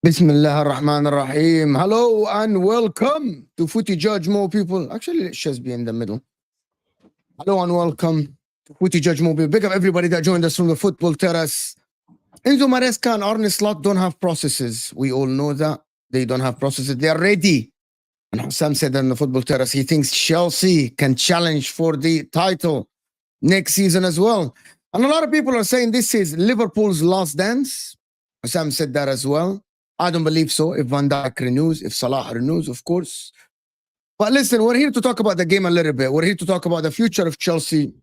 Bismillah ar-Rahman ar-Rahim. Hello and welcome to Footy Judge More people. Actually, let's just be in the middle. Hello and welcome to Footy Judge More people. Big up everybody that joined us from the football terrace. Enzo Maresca and Arne Slot don't have processes. We all know that. They don't have processes. They are ready. And HUSAM said on the football terrace, he thinks Chelsea can challenge for the title next season as well. And a lot of people are saying this is Liverpool's last dance. HUSAM said that as well. I don't believe so. If Van Dijk renews, if Salah renews, of course. But listen, we're here to talk about the game a little bit. We're here to talk about the future of Chelsea.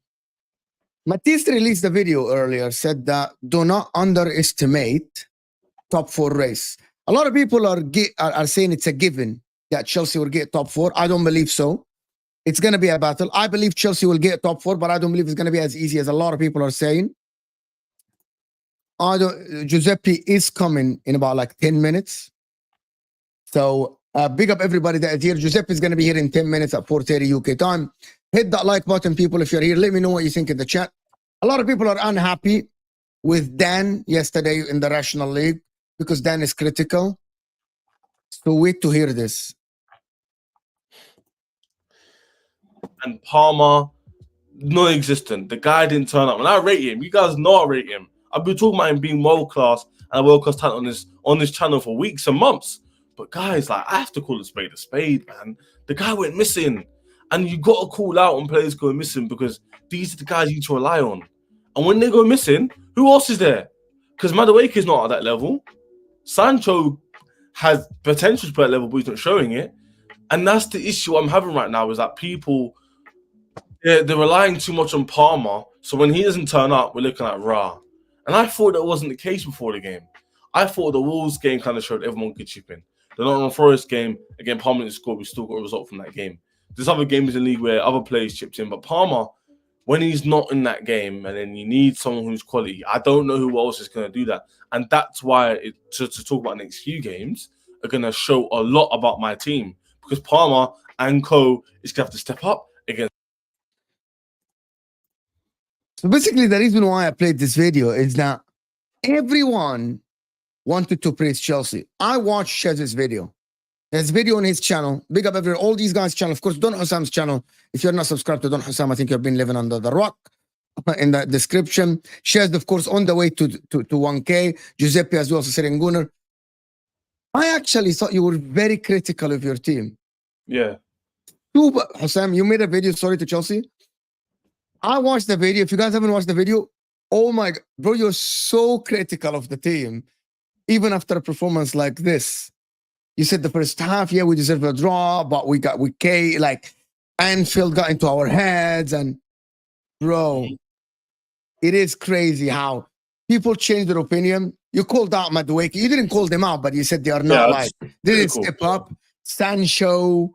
Matisse released a video earlier, said that do not underestimate top four race. A lot of people are saying it's a given that Chelsea will get top four. I don't believe so. It's going to be a battle. I believe Chelsea will get top four, but I don't believe it's going to be as easy as a lot of people are saying. Giuseppe is coming in about like 10 minutes. So big up everybody that is here. Giuseppe is going to be here in 10 minutes at 4:30 UK time. Hit that like button, people, if you're here. Let me know what you think in the chat. A lot of people are unhappy with Dan yesterday in the National League because Dan is critical. So wait to hear this. And Palmer, non-existent. The guy didn't turn up. And I rate him. You guys know I rate him. I've been talking about him being world-class and a world-class talent on this channel for weeks and months. But guys, like, I have to call a spade, man. The guy went missing. And you got to call out when players go missing because these are the guys you need to rely on. And when they go missing, who else is there? Because Madueke is not at that level. Sancho has potential to play at level, but he's not showing it. And that's the issue I'm having right now is that people, they're relying too much on Palmer. So when he doesn't turn up, we're looking at rah. And I thought that wasn't the case before the game. I thought the Wolves game kind of showed everyone could chip in. The Nottingham Forest game, again, Palmer didn't score. We still got a result from that game. There's other games in the league where other players chipped in. But Palmer, when he's not in that game and then you need someone who's quality, I don't know who else is going to do that. And that's why, to talk about the next few games, are going to show a lot about my team. Because Palmer and co is going to have to step up against. So basically, the reason why I played this video is that everyone wanted to praise Chelsea. I watched Chez's video. There's video on his channel. Big up all these guys' channel. Of course, Don HUSAM's channel. If you're not subscribed to Don HUSAM, I think you've been living under the rock. In the description. Chez, of course, on the way to 1K. Giuseppe as well, so Gunnar. I actually thought you were very critical of your team. Yeah. HUSAM, you made a video, sorry, to Chelsea. I watched the video. If you guys haven't watched the video, oh my God, bro, you're so critical of the team. Even after a performance like this. You said the first half, yeah, we deserve a draw, but we like Anfield got into our heads. And bro, it is crazy how people change their opinion. You called out Madueke. You didn't call them out, but you said they are not they didn't step up. Sancho,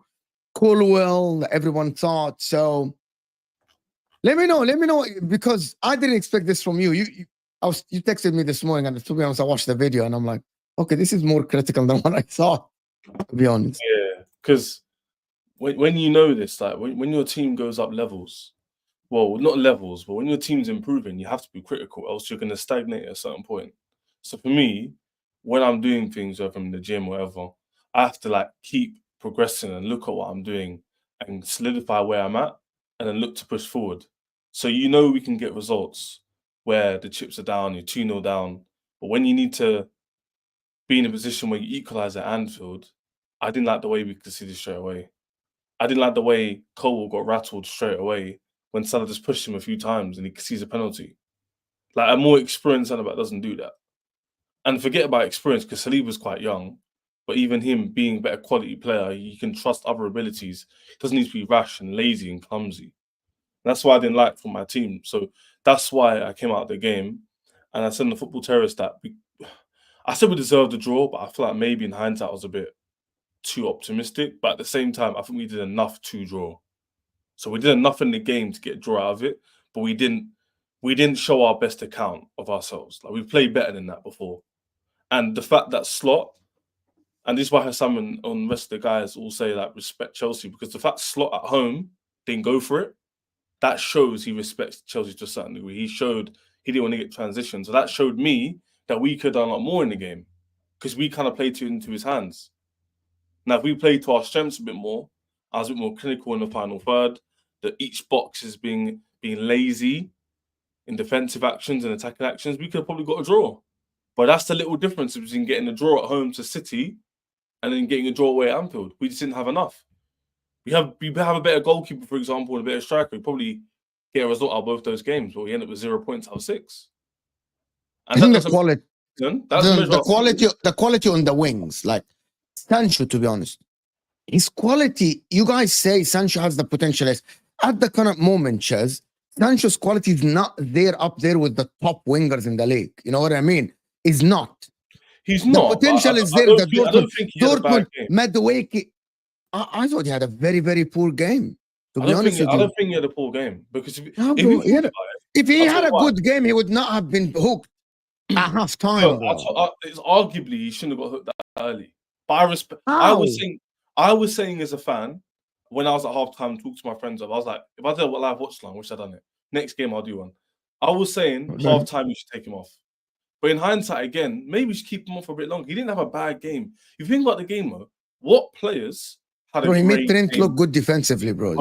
Colwell, everyone thought. So let me know, because I didn't expect this from you. You texted me this morning, and to be honest, I watched the video, and I'm like, okay, this is more critical than what I thought, to be honest. Yeah, because when you know this, like when your team goes up levels, well, not levels, but when your team's improving, you have to be critical, else you're going to stagnate at a certain point. So for me, when I'm doing things, whether I'm in the gym or whatever, I have to like keep progressing and look at what I'm doing and solidify where I'm at and then look to push forward. So you know we can get results where the chips are down, you're 2-0 down. But when you need to be in a position where you equalise at Anfield, I didn't like the way we conceded straight away. I didn't like the way Cole got rattled straight away when Salah just pushed him a few times and he sees a penalty. Like a more experienced centre-back doesn't do that. And forget about experience because Saliba's quite young, but even him being a better quality player, you can trust other abilities. He doesn't need to be rash and lazy and clumsy. And that's why I didn't like from my team. So that's why I came out of the game. And I said in the Football Terrace that I said we deserved a draw, but I feel like maybe in hindsight I was a bit too optimistic. But at the same time, I think we did enough to draw. So we did enough in the game to get a draw out of it, but we didn't show our best account of ourselves. Like we've played better than that before. And the fact that Slot, and this is why HUSAM and the rest of the guys all say like respect Chelsea, because the fact Slot at home didn't go for it, that shows he respects Chelsea to a certain degree. He showed he didn't want to get transition. So that showed me that we could have done a lot more in the game because we kind of played into his hands. Now, if we played to our strengths a bit more, I was a bit more clinical in the final third, that each box is being lazy in defensive actions and attacking actions, we could have probably got a draw. But that's the little difference between getting a draw at home to City and then getting a draw away at Anfield. We just didn't have enough. We have a better goalkeeper, for example, and a better striker. We probably get a result out of both those games, but we end up with 0 points out of 6. And I think the quality on the wings, like Sancho, to be honest, his quality. You guys say Sancho has the potential. At the current moment, Chez, Sancho's quality is not there up there with the top wingers in the league. You know what I mean? Is not. He's not. The potential is there. I don't think he had a bad game. Madueke, I thought he had a very, very poor game. To be honest with you, I don't think he had a poor game because if he had a good game, he would not have been hooked at half time. It's arguably he shouldn't have got hooked that early. But I respect. I was saying as a fan when I was at half time, talk to my friends. I was like, if I did a live watch line, I wish I'd done it. Next game, I'll do one. I was saying half time you should take him off. But in hindsight, again, maybe we should keep him on for a bit longer. He didn't have a bad game. If you think about the game, though, what players had a great game? He made Trent look good defensively, bro.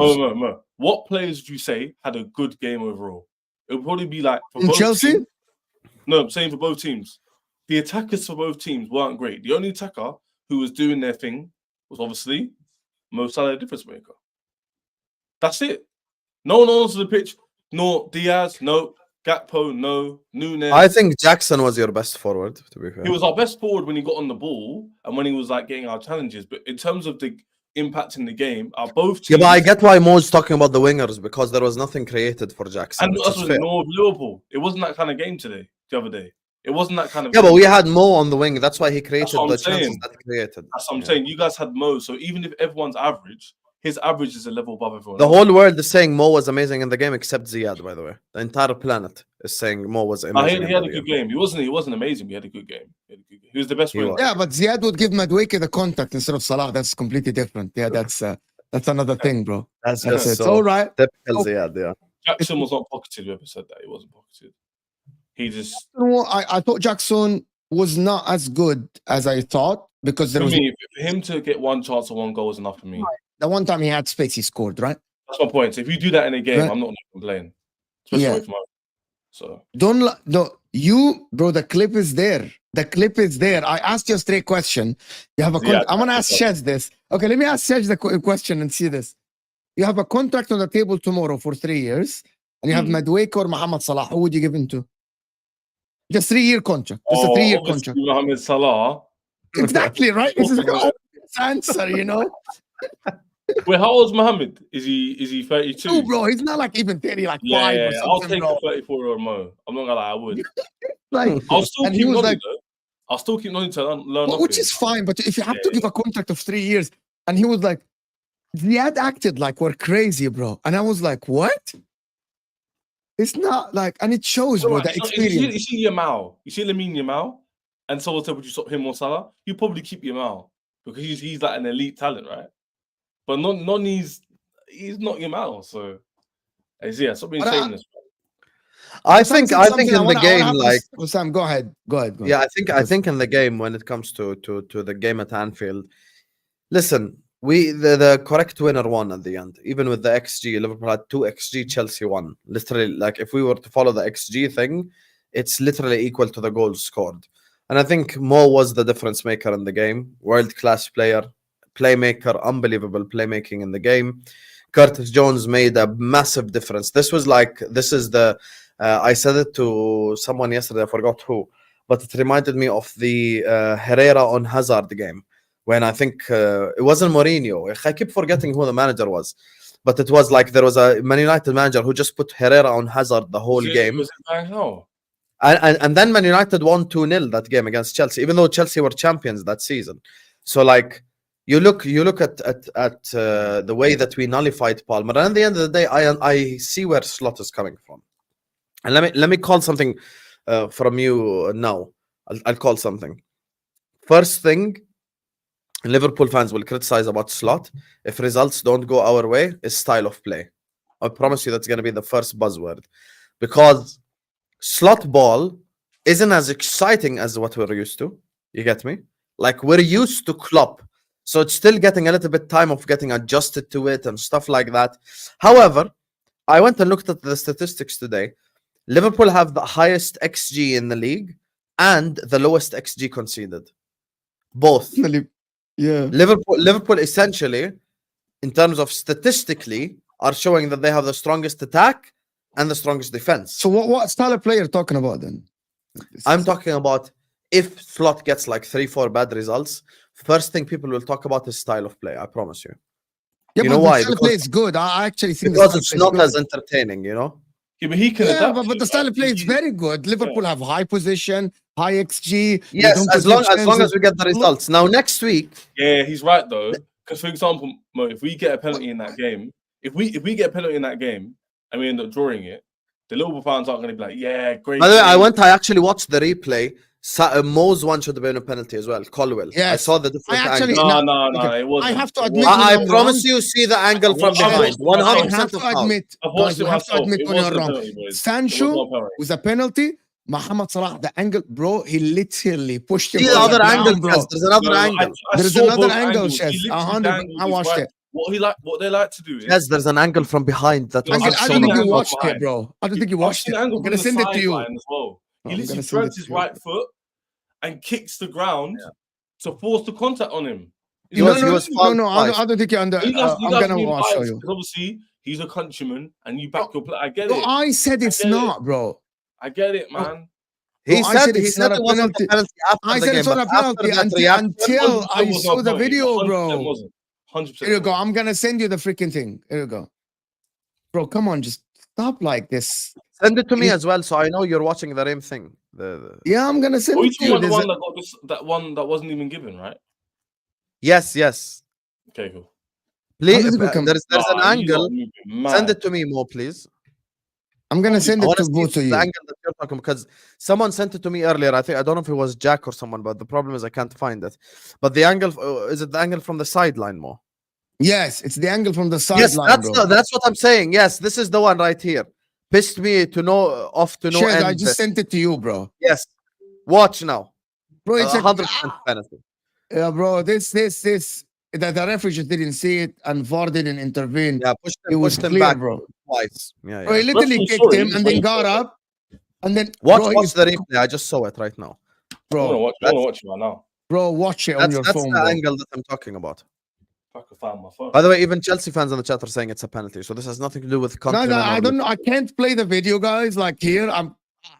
What players would you say had a good game overall? It would probably be like for both Chelsea? Teams. No, I'm saying for both teams. The attackers for both teams weren't great. The only attacker who was doing their thing was obviously Mo Salah, difference maker. That's it. No one else on the pitch. No Diaz, no Gakpo, no Nunes. I think Jackson was your best forward, to be fair. He was our best forward when he got on the ball and when he was like getting our challenges. But in terms of the impact in the game, both teams... Yeah, but I get why Mo's talking about the wingers because there was nothing created for Jackson. And that's what North Liverpool. It wasn't that kind of game today, the other day. It wasn't that kind of... Yeah, but we had Mo on the wing. That's why he created the chances that he created. That's what I'm saying. You guys had Mo. So even if everyone's average, his average is a level above everyone. The whole world is saying Mo was amazing in the game except Ziyad, by the way. The entire planet is saying Mo was amazing. He had a good game. He wasn't amazing. He had a good game. He was the best player. Yeah, but Ziyad would give Madueke the contact instead of Salah. That's completely different. Yeah, that's another thing, bro. That's it. So all right. Typical Ziyad, yeah. Jackson was not pocketed. Whoever said that, he wasn't pocketed. He just... I thought Jackson was not as good as I thought because for him to get one chance or one goal is enough for me. The one time he had space, he scored, right? That's my point. So if you do that in a game, right. I'm not going to complain. Especially away from home. So bro, the clip is there. The clip is there. I asked you a straight question. You have a I'm gonna ask Shez this. Okay, let me ask Shez the question and see this. You have a contract on the table tomorrow for 3 years, and you have Madueke or Mohamed Salah. Who would you give him to? Just 3-year contract. Just a 3-year contract. Mohamed Salah. Exactly, right? This is like an answer, you know. Wait, how old is Mohamed? Is he 32? No, bro, he's not like even 30, like 5 or something. I'll take a 34-year-old Mo. I'm not gonna lie, I would. I'll still keep nodding to learn. Which is fine, but if you have to give a contract of 3 years, and he was like, Ziad acted like we're crazy, bro. And I was like, what? It's not like, and it shows, bro, that experience. You see Yamal, you see Lamine Yamal, and someone said, would you stop him or Salah? You probably keep Yamal because he's like an elite talent, right? But he's not Yamal, so stop being shameless. I think in the game, like Sam, go ahead. Yeah, I think in the game when it comes to the game at Anfield, listen, the correct winner won at the end. Even with the XG, Liverpool had 2 XG, Chelsea won. Literally, like if we were to follow the XG thing, it's literally equal to the goals scored. And I think Mo was the difference maker in the game. World-class player, playmaker, unbelievable playmaking in the game. Curtis Jones made a massive difference. This is the I said it to someone yesterday, I forgot who, but it reminded me of the Herrera on Hazard game, when I think it wasn't Mourinho. I keep forgetting who the manager was, but it was like there was a Man United manager who just put Herrera on Hazard the whole game. Was it Van Gaal? And then Man United won 2-0 that game against Chelsea, even though Chelsea were champions that season. So like you look at the way that we nullified Palmer, and at the end of the day, I see where Slot is coming from. And let me call something from you now. I'll call something. First thing, Liverpool fans will criticize about Slot if results don't go our way is style of play. I promise you that's going to be the first buzzword, because Slot ball isn't as exciting as what we're used to. You get me? Like, we're used to Klopp, so it's still getting a little bit time of getting adjusted to it and stuff like that. However, I went and looked at the statistics today. Liverpool have the highest XG in the league and the lowest XG conceded. Both. Yeah. Liverpool essentially, in terms of statistically, are showing that they have the strongest attack and the strongest defense. So what style of player you're talking about then? I'm talking about if Slot gets like 3-4 bad results, first thing people will talk about is style of play. I promise you. Yeah, You but know the why? style of play is good. I actually think Because the it's style of not play as entertaining, you know? Yeah, but he can yeah, adapt. but the style of play is very good. Liverpool have high position, high XG. they Yes, don't as concede long as chances. we get the results. Now next week, Yeah, he's right though. Because for example, Mo, if we get a penalty in that game, if we get a penalty in that game and we end up drawing it, the Liverpool fans aren't going to be like, yeah, great. by the way, I actually watched the replay. Mo's one should have been a penalty as well. Colwell. I Yes. saw the different I actually- angle. No, okay. it wasn't. I have to It admit wasn't. when I I'm promise wrong. you, see the angle from I behind. watched- I 100% have to of foul. admit, I've guys, watched it we have to myself. admit It when you're wasn't a wrong. penalty, boys. It was Sancho not a penalty. with a penalty. Mohamed Salah, the angle, bro, he literally pushed him. See from the other ground, angle, bro. Chess. There's another No, angle. There is saw another both angle, angles. Chess. He literally 100. dangled I his watched right- it. What they like to do is Yes, there's an angle from behind that Look, was Angle, I've I seen don't think the you angle watched it, behind. bro. I don't think you I've watched seen it. the angle I'm from gonna the send it to you. sideline as well. I'm He gonna literally send it drags to his you. right foot and kicks the ground to force the contact on him. He was fouled twice. I don't think you're under. You guys I'm are gonna being show biased you. because obviously he's a countryman and you back your play. I get No, it. I said it's get it. not, bro. I get it, man. He I said said it's not a it wasn't a penalty. penalty after I the said game, it's not but a penalty after that reaction, until I saw the video, 100% bro. wasn't. 100%. Here you go. I'm gonna send you the freaking thing. Here you go, bro. Come on, just stop like this. send it to me as well, so I know you're watching the same thing. Yeah, I'm gonna send Are you it to talking you. about the There's one a- that got this? That one that wasn't even given, right? Yes. Okay, cool. Please, How does it become- there's an Nah, you lot angle. moving mad. Send it to me, Mo, please. I'm gonna send I it want to to see both of the you. angle that you're talking, because someone sent it to me earlier. I don't know if it was Jack or someone, but the problem is I can't find it. But the angle is it the angle from the sideline, Mo? Yes, it's the angle from the Yes, sideline, bro. that's what I'm saying. Yes, this is the one right here. Pissed me to no Shez, end. I just sent it to you, bro. Yes, watch now. Bro, it's 100% penalty. yeah, bro. This. The referee just didn't see it, and VAR didn't intervene. Yeah, It was pushed him clear, back bro. twice. Yeah. Bro, he literally Referee kicked saw it, him he and just then waited got for it. up, and then Watch the replay. I just saw it right now. I want to bro, watch. I want to watch it right now. bro, watch it on your That's phone, the bro. angle that I'm talking about. If I could find my phone. By the way, even Chelsea fans in the chat are saying it's a penalty, so this has nothing to do with No, countrymen. I don't know. I can't play the video, guys. Like here,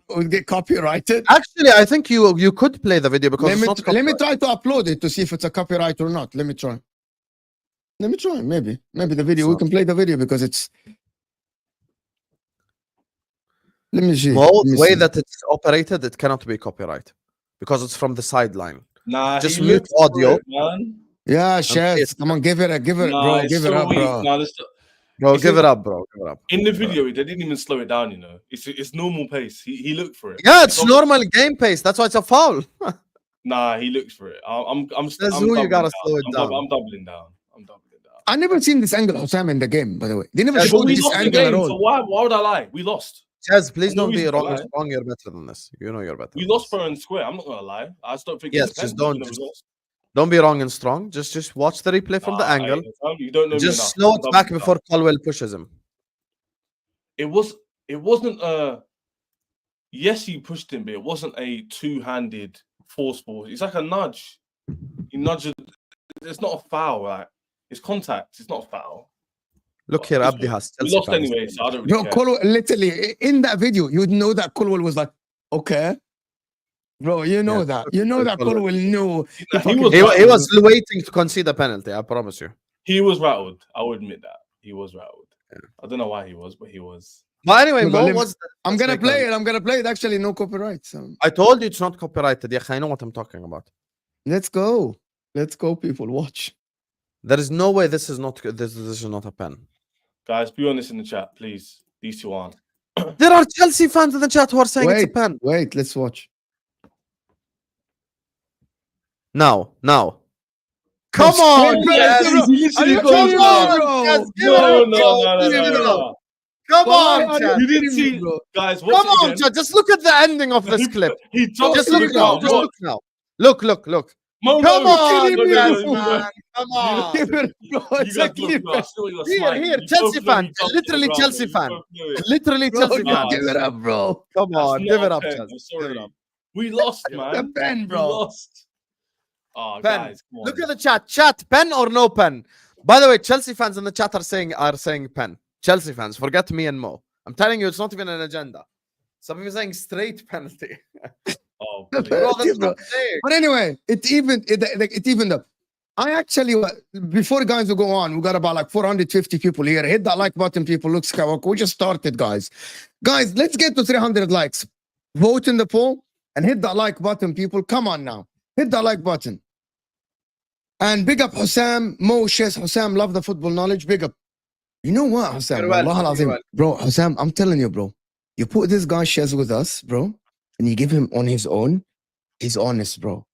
we'll get copyrighted. Actually, I think you could play the video because Let it's me, not let me copyright. try to upload it to see if it's a copyright or not. Let me try. Maybe the video. We So- can play the video because it's. Let me see. Mo, Let me the way see. that it's operated, it cannot be copyright because it's from the sideline. Nah, Just he mute looked for audio. it, man. Yeah, pissed. Chef. Come on, give it, Nah, bro. it's Give it so up, weak. bro. Nah, Bro, Is give it- it up, bro. Give it up. in the video, they didn't even slow it down. You know, it's normal pace. He looked for it. Yeah, it's It's normal game pace. That's why it's a foul. Nah, he looked for it. I'm Says I'm who you doubling gotta down. slow it down. I'm doubling down. I never seen this angle, HUSAM, in the game. By the way, they never Yeah, But showed we this lost the angle at game, all. so why would I lie? We lost. Chaz, please No don't be reason to wrong and lie. strong. You're better than this. You know you're better. We than lost this. fair and square. I'm not gonna lie. I just don't think. Yes, it's a just penalty, don't- even though we lost. Don't be wrong and strong. Just watch the replay from the Nah, angle. You don't know me Just enough. slow I'm it back doubling before down. Colwell pushes him. It wasn't yes, he pushed him, but it wasn't a two-handed forceful. It's like a nudge. He nudged. It's not a foul. Like it's contact. It's not a foul. Look here, Abdi has. We Chelsea lost fans. anyway, so I don't Bro, really care. Colwell, literally, in that video, you'd know that Colwell was like, okay. Bro, you know Yeah. that. You know that Colwell. Colwell knew. Nah, he fucking- was He was waiting to concede a penalty. I promise you. He was rattled. I will admit that. He was rattled. Yeah. I don't know why he was, but he was. But anyway, Look, Mo, let me- what's the, I'm let's gonna make play a- it. I'm gonna play it. Actually, no copyright. So I told you it's not copyrighted. Yeah, I know what I'm talking about. let's go. Let's go, people. Watch. There is no way this is not this is not a pen. Guys, be honest in the chat, please. These two aren't. There are Chelsea fans in the chat who are saying it's a Wait. pen. Wait, let's watch. Now. Come on, Yes, Chaz. he literally Are you goes kidding down. me, bro? Chaz, give No, it no, up, no, bro. no, Give it no. up. Come Why on, are you Chaz. You didn't kidding me, see, bro? guys. Watch Come it on, again. Chaz. Just look at the ending of this clip. He dropped Just to the look now. ground. Just Watch. look now. Look. Mo, Come no, on, look, Chaz, look, man. Come on. Give it, bro. You It's guys a clip. look, I see what you're Here, smiling. here, You Chelsea both know fan. he jumped to the Literally ground, Chelsea you fan. both know it. Literally Bro, Chelsea Nah, fan. give it up, bro. Come That's on, not give it a up, pen, Chaz. I'm Give it sorry. up. We lost, man. The pen, We bro. lost. Oh, Pen. guys, come on. Look at the chat. Chat, pen or no pen? By the way, Chelsea fans in the chat are saying pen. Chelsea fans, forget me and Mo. I'm telling you, it's not even an agenda. Some people saying straight penalty. Oh, The please. Bro, penalty, that's bro. not fair. But anyway, it evened up. I actually, before guys will go on, we got about like 450 people here. Hit that like button, people. Look, Skywalker. We just started, guys. Guys, let's get to 300 likes. Vote in the poll and hit that like button, people. Come on now. Hit that like button. And big up Husam, Mo, Shes, Husam, love the football knowledge. Big up. You know what, Husam? You're welcome, Wallah you're al-Azim. Bro, Husam, I'm telling you, bro. You put this guy Shes with us, bro, and you give him on his own. He's honest, bro.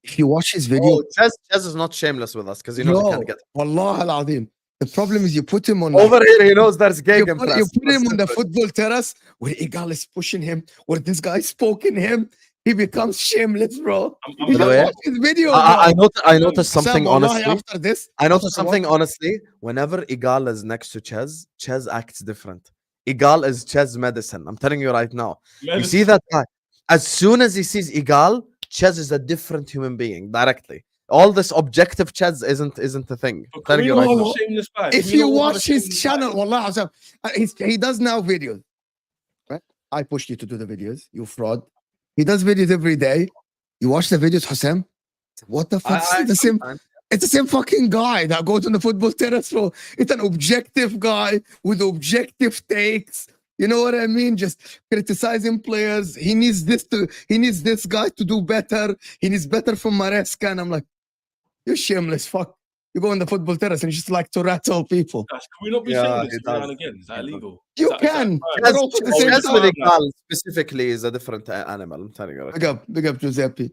If you watch his video, Oh, Chaz is not shameless with us because he knows he bro, can't get. Wallah al-Azim. The problem is you put him on Over here, he knows there's you Gegenpress. put, you put him on the That's football terrace where Igal is pushing him, where this guy is poking him. He becomes shameless, bro. I'm You know just what? watch his video, I noticed Sam, something wallahi, honestly. after this, I noticed after something honestly. Whenever Igal is next to Chez acts different. Igal is Chez medicine. I'm telling you right now. You see that guy? As soon as he sees Igal, Chez is a different human being directly. All this objective Chez isn't a thing. I'm telling you right now. Shameless guy. if you watch his channel, wallah, Azam, he does now videos. Right? I pushed you to do the videos, you fraud. He does videos every day. You watch the videos, Hussam. What the fuck? It's the same. It's the same fucking guy that goes on the football terrace, bro. It's an objective guy with objective takes. You know what I mean? Just criticizing players. He needs this guy to do better. He needs better from Maresca. And I'm like, you shameless fuck. You go on the football terrace and you just like to rattle people. Gosh, can we not be Yeah, shameless he every now does. and again? Is that illegal? You Is that can. fine? But also at the same Chez time- with Igal specifically is a different animal. I'm telling you right now. Big up Giuseppe.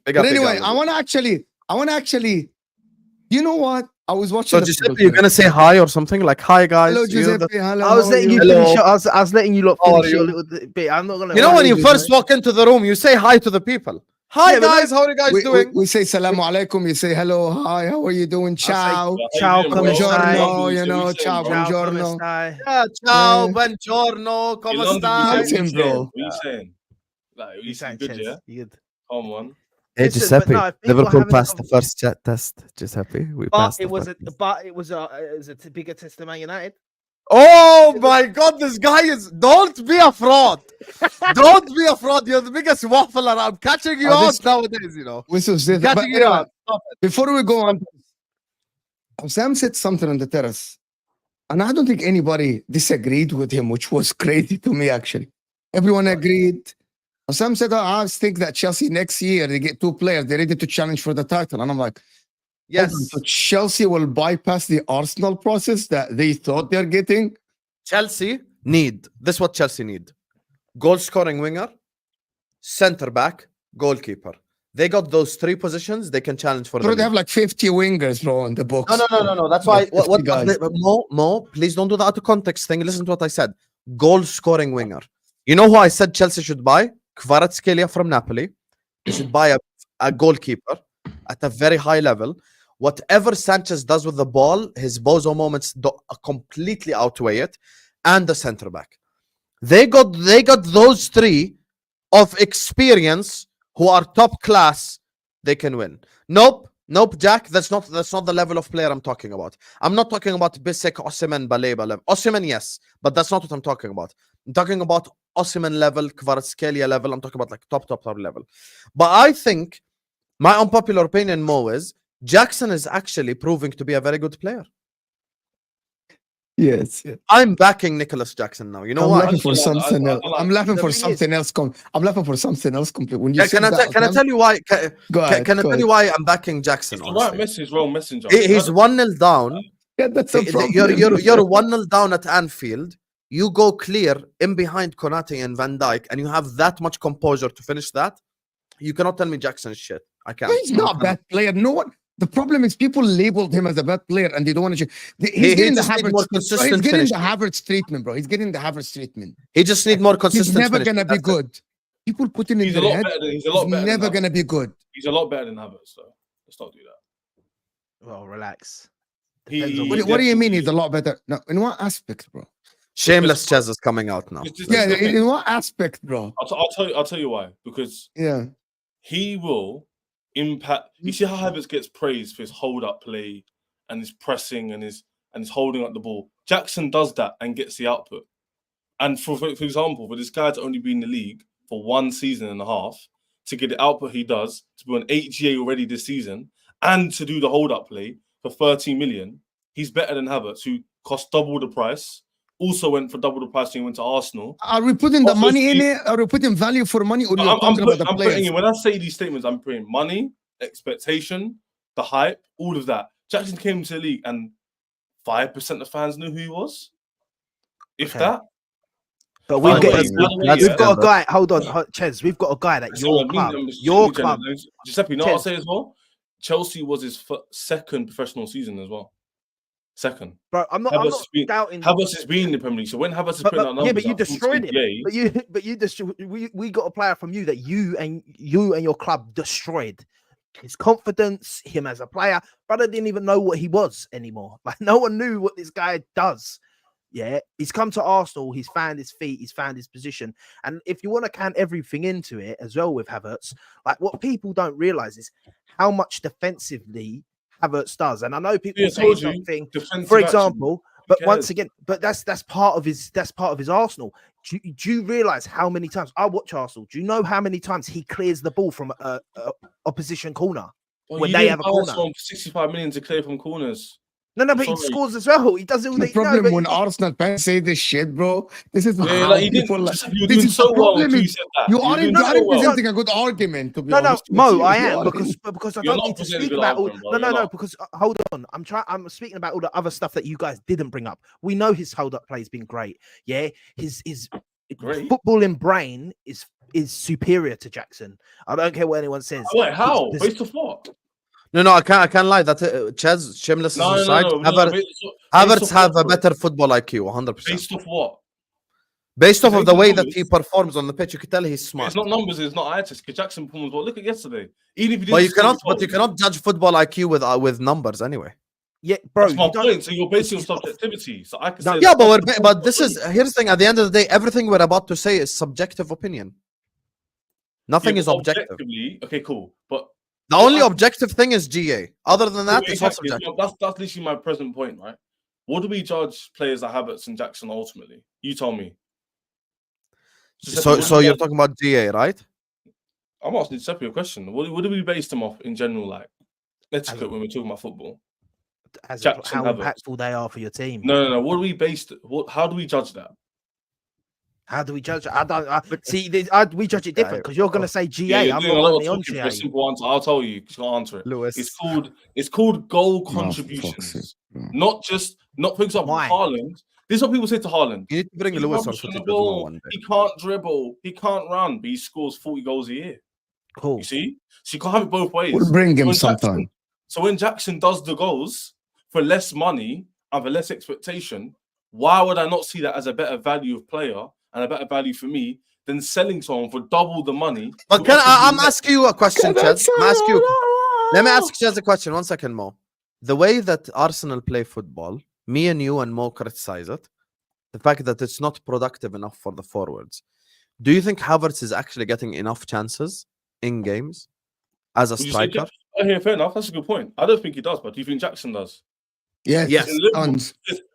Big up But anyway, Igal. I want to actually, you know what? I was watching. So the Giuseppe, football you're terrace. gonna say hi or something like hi guys. Hello, You know, Giuseppe. Hello. I was how are letting you you? Hello. finish. I was letting you lot How are finish your you? little bit. I'm not gonna. you know when you you, first walk into the room, you say hi to the people. Hi Yeah, but guys, how are you guys doing? We say salamu alaikum. You say hello, hi, how are you doing? Ciao. Ciao, How come you doing, bro? stai? Buongiorno, you So we know, saying, ciao, bro? Ciao, come buongiorno. stai? Yeah, ciao, Yeah. buongiorno, In come London, stai? That's him, bro. What are you saying? Like, you saying good, yeah? Good. Come on. Hey Listen, Giuseppe, but no, if people are Liverpool having a passed the conversation- first chat test. Giuseppe, we But passed. it the was first test. bigger test than Man United. Oh my God, this guy is. Don't be a fraud. Don't be a fraud. You're the biggest waffler. I'm catching you Oh, out this- nowadays. You know, This was it. catching But you anyway, out. Stop it. before we go on, Sam said something on the terrace, and I don't think anybody disagreed with him, which was crazy to me, actually. Everyone agreed. Sam said, I think that Chelsea next year, they get two players, they're ready to challenge for the title. And I'm like, Yes, so Chelsea will bypass the Arsenal process that they thought they're getting. Chelsea need. This is what Chelsea need: goal scoring winger, center back, goalkeeper. They got those three positions. They can challenge for. Bro, the they league. have like 50 wingers, bro, in the box. No. That's why. Yeah, 50 guys. Mo, please don't do the out of context thing. Listen to what I said. Goal scoring winger. You know who I said Chelsea should buy? Kvaratskhelia from Napoli. They should buy a goalkeeper at a very high level. Whatever Sanchez does with the ball, his bozo moments completely outweigh it, and the center back. They got those three of experience who are top class. They can win. Nope, Nope, Jack. That's not the level of player I'm talking about. I'm not talking about Bisek, Osimhen, Baleba level. Osimhen, yes, but that's not what I'm talking about. I'm talking about Osimhen level, Kvaratskhelia level. I'm talking about like top level. But I think my unpopular opinion, Mo, is Jackson is actually proving to be a very good player. Yes. I'm backing Nicholas Jackson now. You know I'm why? laughing for something else. I'm laughing The for thing something else. I'm laughing for something else. Complete. When you Can I tell you why? Go ahead. Can I tell you why I'm backing Jackson? It's the right Honestly, message, wrong messenger. he's 1-0 down. Yeah, that's a problem. You're 1-0 down at Anfield. You go clear in behind Konate and Van Dijk, and you have that much composure to finish that. You cannot tell me Jackson is shit. I can't. He's not a bad player. No one. The problem is people labeled him as a bad player, and they don't want to. He's getting the just need more Havertz. consistent He's getting finish. the Havertz treatment, bro. He's getting the Havertz treatment. He just need more consistent. He's never finish. gonna be That's it. good. People put him in He's a their lot head. better than He's Havertz. never gonna be good. He's a lot better than Havertz, though. Let's not do that. Well, relax. He- Depends on What do you mean he's a lot better? No, in what aspect, bro? Shameless Chess is coming out now. Yeah, in what aspect, bro? I'll tell you why. Because Yeah. he will impact. You see how Havertz gets praised for his hold-up play and his pressing and his holding up the ball. Jackson does that and gets the output. And for example, for this guy to only be in the league for 1 season and a half, to get the output he does, to be on 8 GA already this season, and to do the hold-up play for 13 million, he's better than Havertz, who cost double the price. Also went for double the price when he went to Arsenal. Are we putting the money in it? Are we putting value for money? Or I'm talking about the putting players? in, when I say these statements, I'm putting money, expectation, the hype, all of that. Jackson came to the league and 5% of fans knew who he was. If Okay. that. But By we've the got, way, we've got a guy. Hold on, Ches. We've got a guy that your club. Giuseppe, you know what I'll Ches. say as well? Chelsea was his second professional season as well. Second. Bro, I'm not doubting. Havertz has been in the Premier League, so when Havertz is putting out numbers, yeah, but you like destroyed 14 him. GA, But you destroyed. We got a player from you that you and your club destroyed. His confidence, him as a player, brother didn't even know what he was anymore. Like no one knew what this guy does. Yeah, he's come to Arsenal. He's found his feet. He's found his position. And if you want to count everything into it as well with Havertz, like what people don't realize is how much defensively Havertz does. And I know people say something, for example, but once again, but that's part of his Arsenal. Do you realize how many times I watch Arsenal? Do you know how many times he clears the ball from a opposition corner when they have a corner? 65 million to clear from corners. No, but he scores as well. He does all the problem when Arsenal fans say this shit, bro. This is how like, people like this is so well until you said that. You aren't presenting a good argument, to be honest. Mo, I am because I don't need to speak about all. No. Because hold on, I'm speaking about all the other stuff that you guys didn't bring up. We know his hold-up play has been great. Yeah, his great footballing brain is superior to Jackson. I don't care what anyone says. Wait, how? Based off what? No, I can't lie. That Ches, shameless aside, Havertz have a better football IQ, 100%. Based off what? Based off of the way that he performs on the pitch, you can tell he's smart. It's not numbers, it's not eye test. Because Jackson performs well. Look at yesterday. Even if you cannot judge football IQ with numbers anyway. Yeah, bro. That's my point. So you're basing on subjectivity. So I can say yeah, but this is here's the thing. At the end of the day, everything we're about to say is subjective opinion. Nothing is objective. Okay, cool. But the only objective thing is GA. Other than that, it's not subjective. That's literally my present point, right? What do we judge players like Havertz and Jackson ultimately? You tell me. So you're talking about GA, right? I'm asking Giuseppe a question. What do we base them off in general, like etiquette when we're talking about football? How impactful they are for your team. No. What do we base? How do we judge that? How do we judge it? We judge it different because you're going to say GA. I'm not only on GA. For a simple answer. I'll tell you. I'll answer it. Lewis. It's called goal contributions. Not for example, Haaland. This is what people say to Haaland. You need to bring Lewis on footy one day. He can't dribble. He can't run, but he scores 40 goals a year. Cool. You see? So you can't have it both ways. We'll bring him sometime. So when Jackson does the goals for less money and for less expectation, why would I not see that as a better value of player and a better value for me than selling someone for double the money? But I'm asking you a question, Chez. Let me ask Chez a question. 1 second, Mo. The way that Arsenal play football, me and you and Mo criticize it. The fact that it's not productive enough for the forwards. Do you think Havertz is actually getting enough chances in games as a striker? Okay, fair enough. That's a good point. I don't think he does, but do you think Jackson does? Yes, Yes. tons.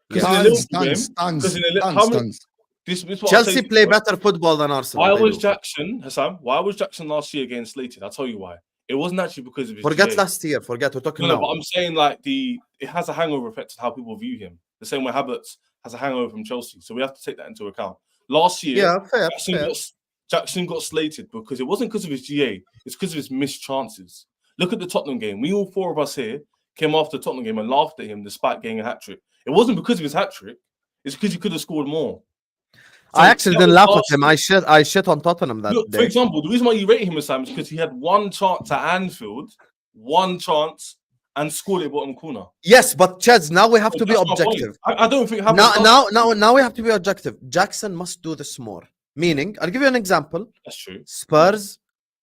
Because in the Liverpool Tons, game, tons, because in the tons, how many? tons. This is what Chelsea I'll say, play better football than Arsenal. Why they was do. Jackson, Hassan? Why was Jackson last year getting slated? I'll tell you why. It wasn't actually because of his Forget GA. last year. Forget. We're talking No, now. but I'm saying like it has a hangover effect on how people view him. The same way Havertz has a hangover from Chelsea. So we have to take that into account. Last year, Yeah, fair. Jackson got slated because it wasn't because of his GA, it's because of his missed chances. Look at the Tottenham game. We all four of us here came after the Tottenham game and laughed at him despite getting a hat-trick. It wasn't because of his hat-trick, it's because he could have scored more. So I actually didn't laugh at him. I shit on Tottenham that Look, day. for example, the reason why you rate him, Sam, is because he had one chance at Anfield, and scored it bottom corner. Yes, but Chaz, now we have to be That's my objective. point. I don't think Now we have to be objective. Jackson must do this more. Meaning, I'll give you an example. That's true. Spurs,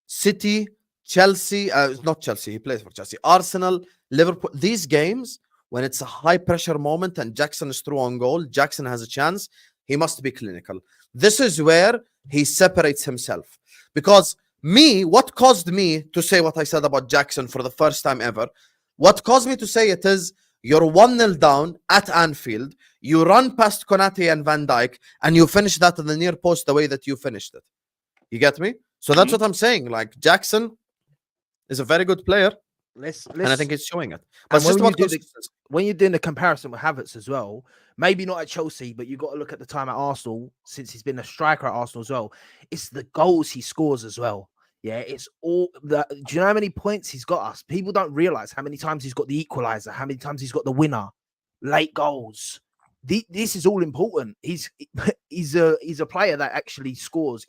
City, Chelsea, not Chelsea, he plays for Chelsea, Arsenal, Liverpool. These games, when it's a high pressure moment and Jackson is through on goal, Jackson has a chance, he must be clinical. This is where he separates himself. Because what caused me to say what I said about Jackson for the first time ever, what caused me to say it is, you're 1-0 down at Anfield, you run past Konate and Van Dijk, and you finish that in the near post the way that you finished it. You get me? So that's what I'm saying. Like, Jackson is a very good player, and I think it's showing it. But it's just about when you're doing the comparison with Havertz as well, maybe not at Chelsea, but you've got to look at the time at Arsenal, since he's been a striker at Arsenal as well. It's the goals he scores as well. Yeah, it's all the. Do you know how many points he's got us? People don't realize how many times he's got the equalizer, how many times he's got the winner, late goals. This is all important. He's a player that actually scores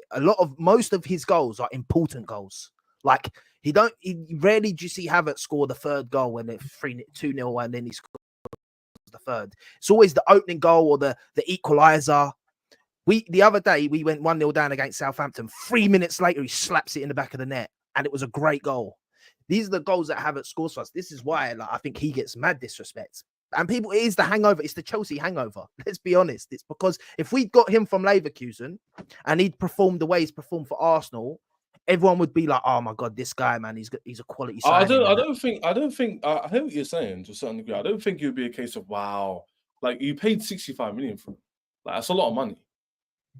most of his goals are important goals. Like rarely do you see Havertz score the third goal when it's 2-0 and then he scores the third. It's always the opening goal or the equalizer. The other day we went 1-0 down against Southampton. 3 minutes later, he slaps it in the back of the net, and it was a great goal. These are the goals that Havertz scores for us. This is why I think he gets mad disrespect. And people, it is the hangover. It's the Chelsea hangover. Let's be honest. It's because if we got him from Leverkusen and he'd performed the way he's performed for Arsenal, everyone would be like, "Oh my god, this guy, man, he's a quality." I don't think. I hear what you're saying to a certain degree. I don't think it would be a case of wow, like you paid 65 million for him. Like that's a lot of money.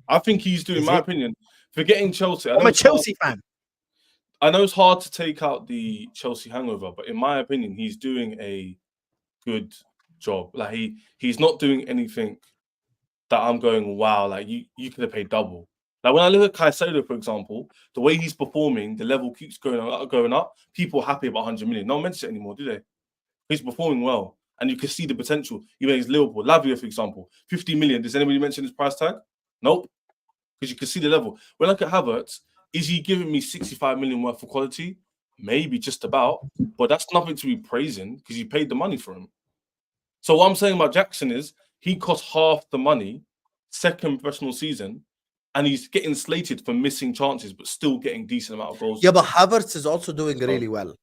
I think he's doing, in my opinion, forgetting Chelsea. I'm a Chelsea fan. I know it's hard to take out the Chelsea hangover, but in my opinion, he's doing a good job. Like he's not doing anything that I'm going, wow, like you could have paid double. Like when I look at Caicedo, for example, the way he's performing, the level keeps going up. People are happy about 100 million. No one mentions it anymore, do they? He's performing well, and you can see the potential. Even against Liverpool, Lavia, for example, 50 million. Does anybody mention his price tag? Nope, because you can see the level. When I look at Havertz, is he giving me 65 million worth of quality? Maybe just about, but that's nothing to be praising because you paid the money for him. So what I'm saying about Jackson is he cost half the money, second professional season, and he's getting slated for missing chances, but still getting decent amount of goals. Yeah, but Havertz is also doing really well.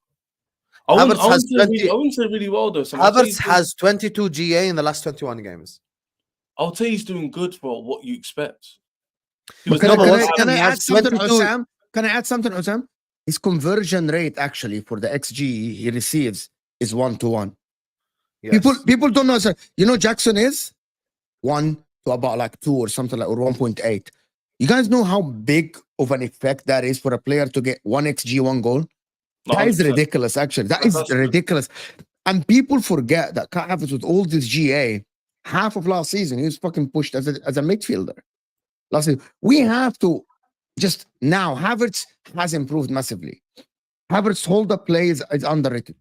I wouldn't say really well though. So Havertz has 22 GA in the last 21 games. I'll say he's doing good for what you expect. Can I add something, Osam? Can I add something, Osam? His conversion rate actually for the XG he receives is 1-to-1. Yes. People don't know, sir. You know, Jackson is 1 to about like 2 or something like, or 1.8. You guys know how big of an effect that is for a player to get 1 XG, 1 goal? That is ridiculous, actually. That is ridiculous. And people forget that Kai Havertz with all this GA, half of last season, he was fucking pushed as a midfielder. Last season. We have to just now, Havertz has improved massively. Havertz hold-up play is underrated.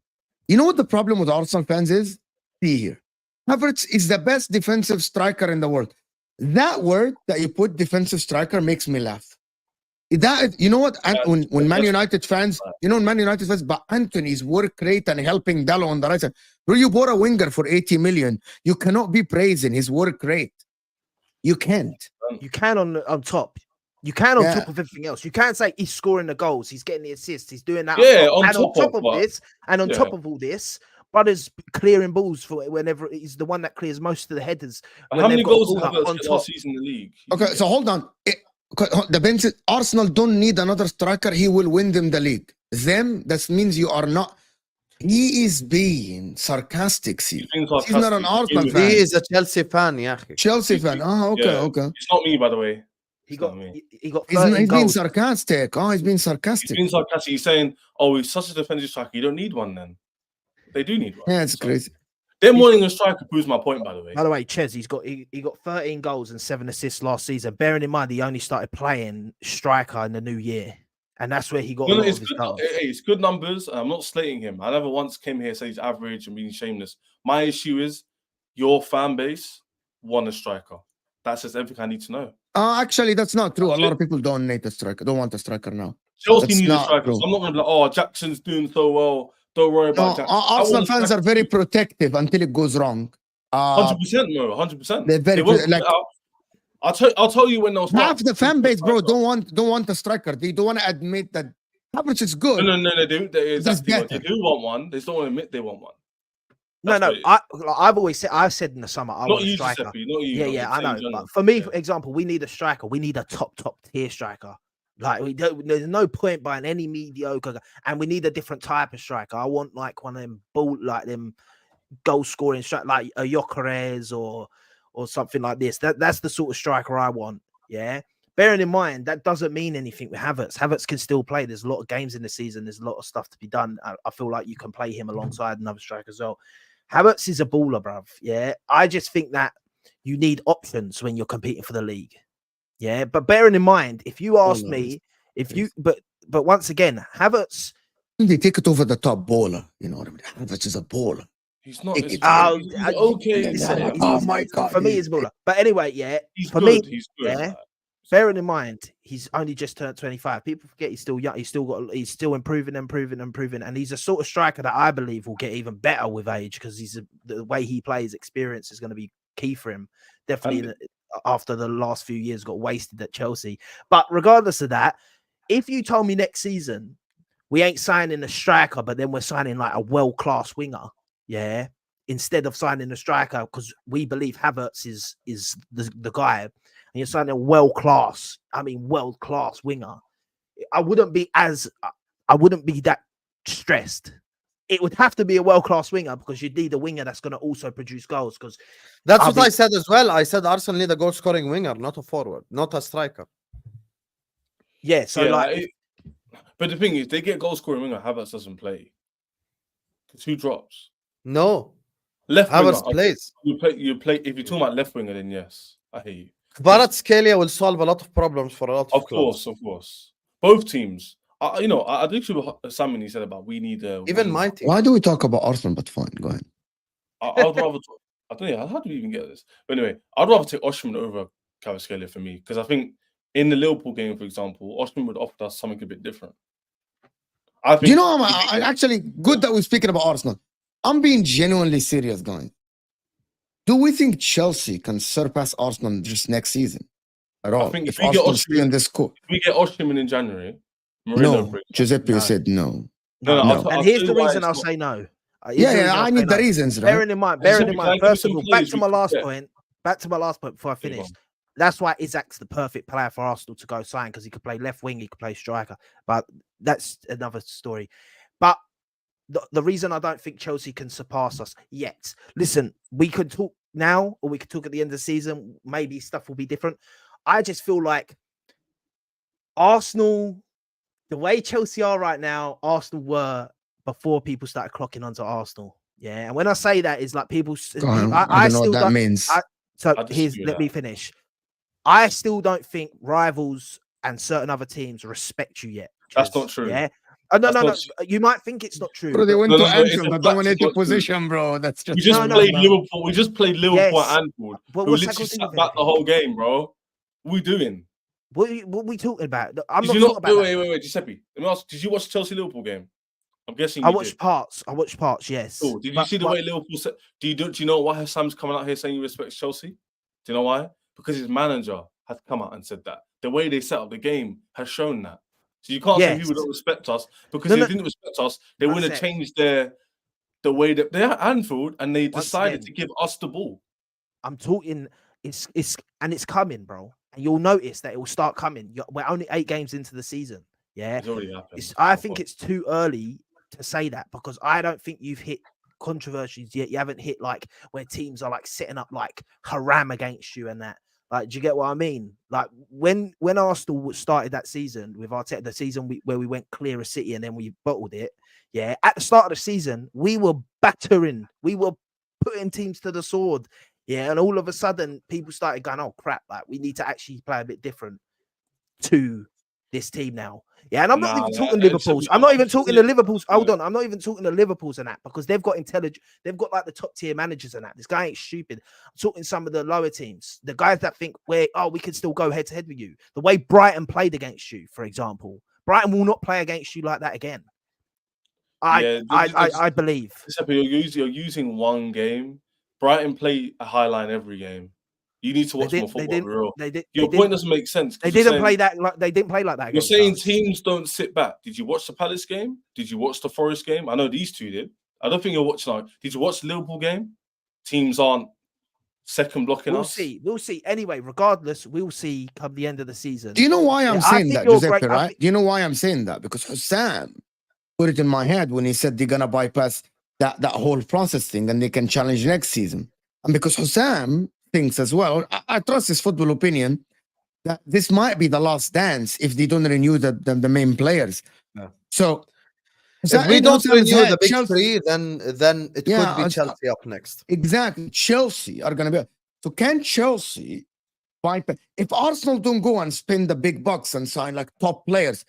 You know what the problem with Arsenal fans is? See here. Havertz is the best defensive striker in the world. That word that you put, defensive striker, makes me laugh. That, you know what? When Man United fans, but Anthony's work rate and helping Dallo on the right side. Bro, you bought a winger for 80 million. You cannot be praising his work rate. You can't. You can on top. You can on top of everything else. You can't say he's scoring the goals, he's getting the assists, he's doing that. Yeah, on top of all this, Brother's clearing balls for whenever he's the one that clears most of the headers. How many goals did Havertz get last season in the league? Okay, so hold on. The bench, Arsenal don't need another striker. He will win them the league. That means you are not. He is being sarcastic. See, being he's not an sarcastic. Arsenal He fan. He is a Chelsea fan, yeah. Chelsea fan. Oh, okay, Yeah. okay. It's not me, by the way. He It's got not me. he got He's 13 being goals. sarcastic. Oh, he's being He's sarcastic. being sarcastic. He's saying, "Oh, he's such a defensive striker. You don't need one." Then they do need one. Yeah, it's So, crazy. them wanting a striker proves my point. By the way, By the way, Ches, he got 13 goals and 7 assists last season. Bearing in mind he only started playing striker in the new year, and that's where he got a lot it's of his good. goals. Hey, it's good numbers. I'm not slating him. I never once came here saying he's average and being shameless. My issue is your fan base want a striker. That's just everything I need to know. Actually, that's not true. That's A lot it. of people don't need a striker. Don't want a striker now. Chelsea That's need a not striker. true. So I'm not going to be like, "Oh, Jackson's doing so well. Don't worry No, about Jackson." Arsenal fans are very protective until it goes wrong. 100%, no, 100%. They're very like. I'll tell you when they'll start. Half the fan base, bro, don't want a striker. They don't want to admit that Havertz is good. No, they do. They better. do want one. They just don't want to admit they want one. No, That's what it is. I've said in the summer I Not want a you, striker. Giuseppe. Not you. Yeah, I I'm know. saying in general. But for me, Yeah. for example, we need a striker. We need a top tier striker. Like there's no point buying any mediocre, and we need a different type of striker. I want like one of them them goal scoring striker, like a Gyökeres or something like this. That's the sort of striker I want. Yeah. Bearing in mind that doesn't mean anything with Havertz. Havertz can still play. There's a lot of games in the season. There's a lot of stuff to be done. I feel like you can play him alongside another striker as well. Havertz is a baller, bruv. Yeah. I just think that you need options when you're competing for the league. Yeah. But bearing in mind, if you ask me, but once again, Havertz. They take it over the top baller. You know what I mean? Havertz is a baller. He's not. He's Okay. Oh my God. For me, he's a baller. But anyway, yeah. He's for good. me, He's good. yeah. Bearing in mind, he's only just turned 25. People forget he's still young. He's still improving, and he's a sort of striker that I believe will get even better with age because the way he plays, experience is going to be key for him. Definitely, after the last few years got wasted at Chelsea. But regardless of that, if you told me next season we ain't signing a striker, but then we're signing like a world-class winger, yeah, instead of signing a striker because we believe Havertz is the guy, and you're signing a world-class winger, I wouldn't be that stressed. It would have to be a world-class winger because you need a winger that's going to also produce goals. Because that's what I said as well. I said Arsenal need a goal-scoring winger, not a forward, not a striker. Yeah, so but the thing is, they get goal-scoring winger. Havertz doesn't play. Who drops? No, Left Havertz winger. plays. You play. If you're talking about left winger, then yes, I hear you. Kvaratskhelia will solve a lot of problems for a lot of clubs. Of course. Both teams. I agree with Simon. He said about we need even my team. Why do we talk about Arsenal? But fine, go ahead. I would rather. I don't know how do we even get this. But anyway, I'd rather take Osimhen over Kvaratskhelia for me because I think in the Liverpool game, for example, Osimhen would offer us something a bit different. I think. You know, I'm actually good that we're speaking about Arsenal. I'm being genuinely serious, guys. Do we think Chelsea can surpass Arsenal just next season at all? I think if Arsenal stay in this court, if we get Osimhen in January, no. Giuseppe said no. No. And here's the reason I'll say no. I need the reasons, right? Bearing in mind, first of all, back to my last point before I finish. That's why Isak's the perfect player for Arsenal to go sign because he could play left wing, he could play striker. But that's another story. But the reason I don't think Chelsea can surpass us yet. Listen, we could talk now or we could talk at the end of the season. Maybe stuff will be different. I just feel like Arsenal, the way Chelsea are right now, Arsenal were before people started clocking onto Arsenal. Yeah. And when I say that, is like people. I don't know what that means. Let me finish. I still don't think rivals and certain other teams respect you yet. That's not true. Yeah. No. You might think it's not true. Bro, they went to Anfield, the dominated position, bro. That's just. We just played Liverpool. We just played Liverpool at Anfield. Well, we literally sat back the whole game, bro. What are we doing? What are we talking about? I'm not talking about. Wait, Giuseppe. Let me ask. Did you watch the Chelsea Liverpool game? I'm guessing I watched parts. Yes. Cool. Did you see the way Liverpool said? Do you know why HUSAM's coming out here saying he respects Chelsea? Do you know why? Because his manager has come out and said that. The way they set up the game has shown that. So you can't say people don't respect us because if they didn't respect us, they wouldn't have changed the way that they're at Anfield and they decided to give us the ball. I'm talking. It's coming, bro. And you'll notice that it will start coming. We're only 8 games into the season. Yeah, It's already happened. I think it's too early to say that because I don't think you've hit controversies yet. You haven't hit like where teams are like setting up like haram against you and that. Like, do you get what I mean? Like when Arsenal started that season with Arteta, the season where we went clear of City and then we bottled it. Yeah, at the start of the season, we were battering, we were putting teams to the sword. Yeah, and all of a sudden, people started going, "Oh crap! Like we need to actually play a bit different to this team now." Yeah, and I'm not even talking Liverpool's. I'm not even talking the Liverpool's. Hold on, I'm not even talking the Liverpool's and that because they've got intelligent. They've got like the top tier managers and that. This guy ain't stupid. I'm talking some of the lower teams, the guys that think we can still go head to head with you. The way Brighton played against you, for example, Brighton will not play against you like that again. I believe. You're using one game. Brighton play a high line every game. You need to watch more football. Your point doesn't make sense. They didn't play that. They didn't play like that. You're saying teams don't sit back. Did you watch the Palace game? Did you watch the Forest game? I know these two did. I don't think you're watching. Did you watch the Liverpool game? Teams aren't second blocking us. We'll see. Anyway, regardless, we'll see come the end of the season. Do you know why I'm saying that, Giuseppe? Right? Do you know why I'm saying that? Because HUSAM put it in my head when he said they're gonna bypass that whole process thing and they can challenge next season. And because HUSAM thinks as well, I trust his football opinion that this might be the last dance if they don't renew the main players. Yeah. So if we don't renew the big three, then it could be Chelsea up next. Exactly. Chelsea are gonna be. So can Chelsea bypass if Arsenal don't go and spend the big bucks and sign like top players?